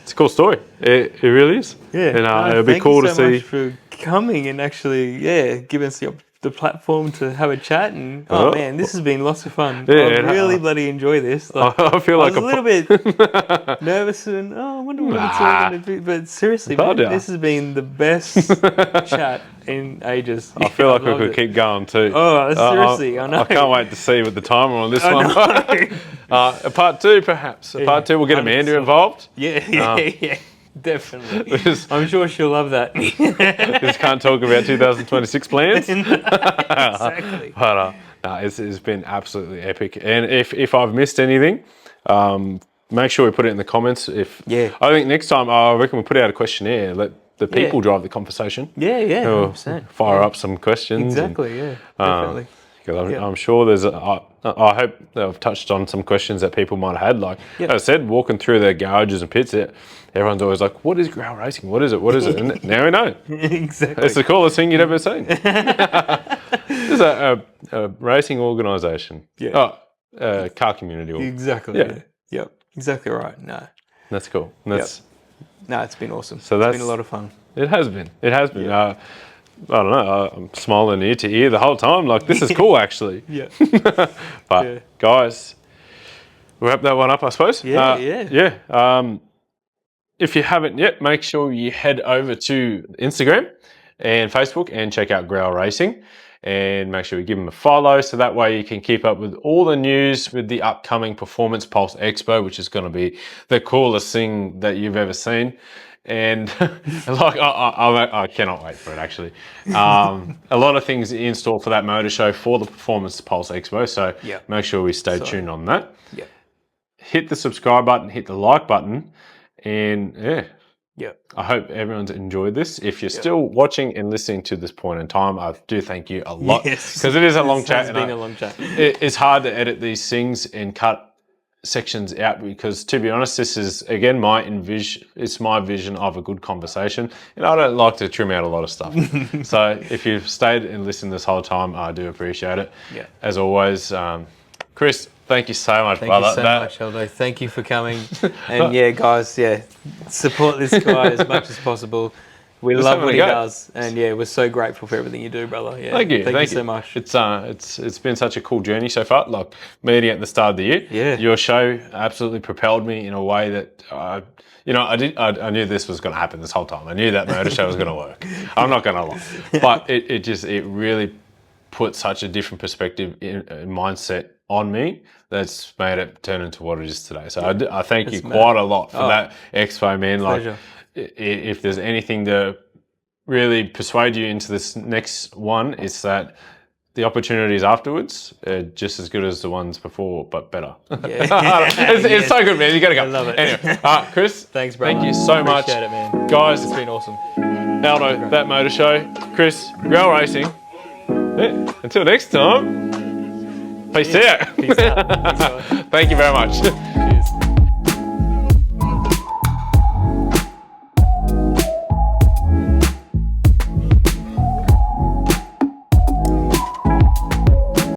it's a cool story. It really is. And it'll be cool to see. Thank you so much for coming and actually, giving us the platform to have a chat. And man, this has been lots of fun. I really bloody enjoy this. Like, I feel like I was a little bit nervous and I wonder what it's all going to be. But seriously, man, this has been the best chat in ages. I feel like we could keep going too. Oh, seriously, I know. I can't wait to see with the timer on this one. A part two, perhaps. Part two, we'll get Amanda involved. Yeah. Definitely. I'm sure she'll love that. Just can't talk about 2026 plans. Exactly. But it's been absolutely epic. And if I've missed anything, make sure we put it in the comments. I think next time, I reckon we'll put out a questionnaire. Let the people drive the conversation. 100%. Fire up some questions. Exactly, definitely. I'm sure there's I hope I've touched on some questions that people might have had. Like as I said, walking through their garages and pits, everyone's always like, "What is Growl Racing? What is it? What is it?" And now we know. Exactly. It's the coolest thing you'd ever seen. It's a racing organisation. Car community. Exactly. Yep. Exactly right. No. That's cool. It's been awesome. So it's been a lot of fun. It has been. It has been. I don't know. I'm smiling ear to ear the whole time. Like, this is cool, actually. Yeah. But guys, we'll wrap that one up, I suppose. Yeah. If you haven't yet, make sure you head over to Instagram and Facebook and check out Growl Racing. And make sure you give them a follow, so that way you can keep up with all the news with the upcoming Performance Pulse Expo, which is going to be the coolest thing that you've ever seen. And like, I cannot wait for it, actually. A lot of things in store for that motor show for the Performance Pulse Expo, so make sure we stay tuned on that. Hit the subscribe button, hit the like button, and I hope everyone's enjoyed this. If you're still watching and listening to this point in time, I do thank you a lot, because it is a long chat. It's been a long chat. It's hard to edit these things and cut sections out, because, to be honest, this is, again, it's my vision of a good conversation, and I don't like to trim out a lot of stuff. So if you've stayed and listened this whole time, I do appreciate it. As always, Chris, thank you so much, brother. Thank you so much, Aldo. Thank you for coming. And guys, support this guy as much as possible. We love what he does, and we're so grateful for everything you do, brother. Thank you so much. It's been such a cool journey so far. Like, meeting at the start of the year, your show absolutely propelled me in a way that I knew this was going to happen this whole time. I knew that motor show was going to work. I'm not going to lie, but it really put such a different perspective in mindset on me that's made it turn into what it is today. So I thank you quite a lot for that expo, man. Pleasure. If there's anything to really persuade you into this next one, it's that the opportunities afterwards are just as good as the ones before, but better. It's so good, man. You gotta go. I love it. Anyway, Chris, thanks, bro. Thank you so much. Appreciate it, man. Guys, It's been awesome. Aldo, That Motor Show. Chris, Growl Racing. Until next time, peace out. Peace out. Thank you very much.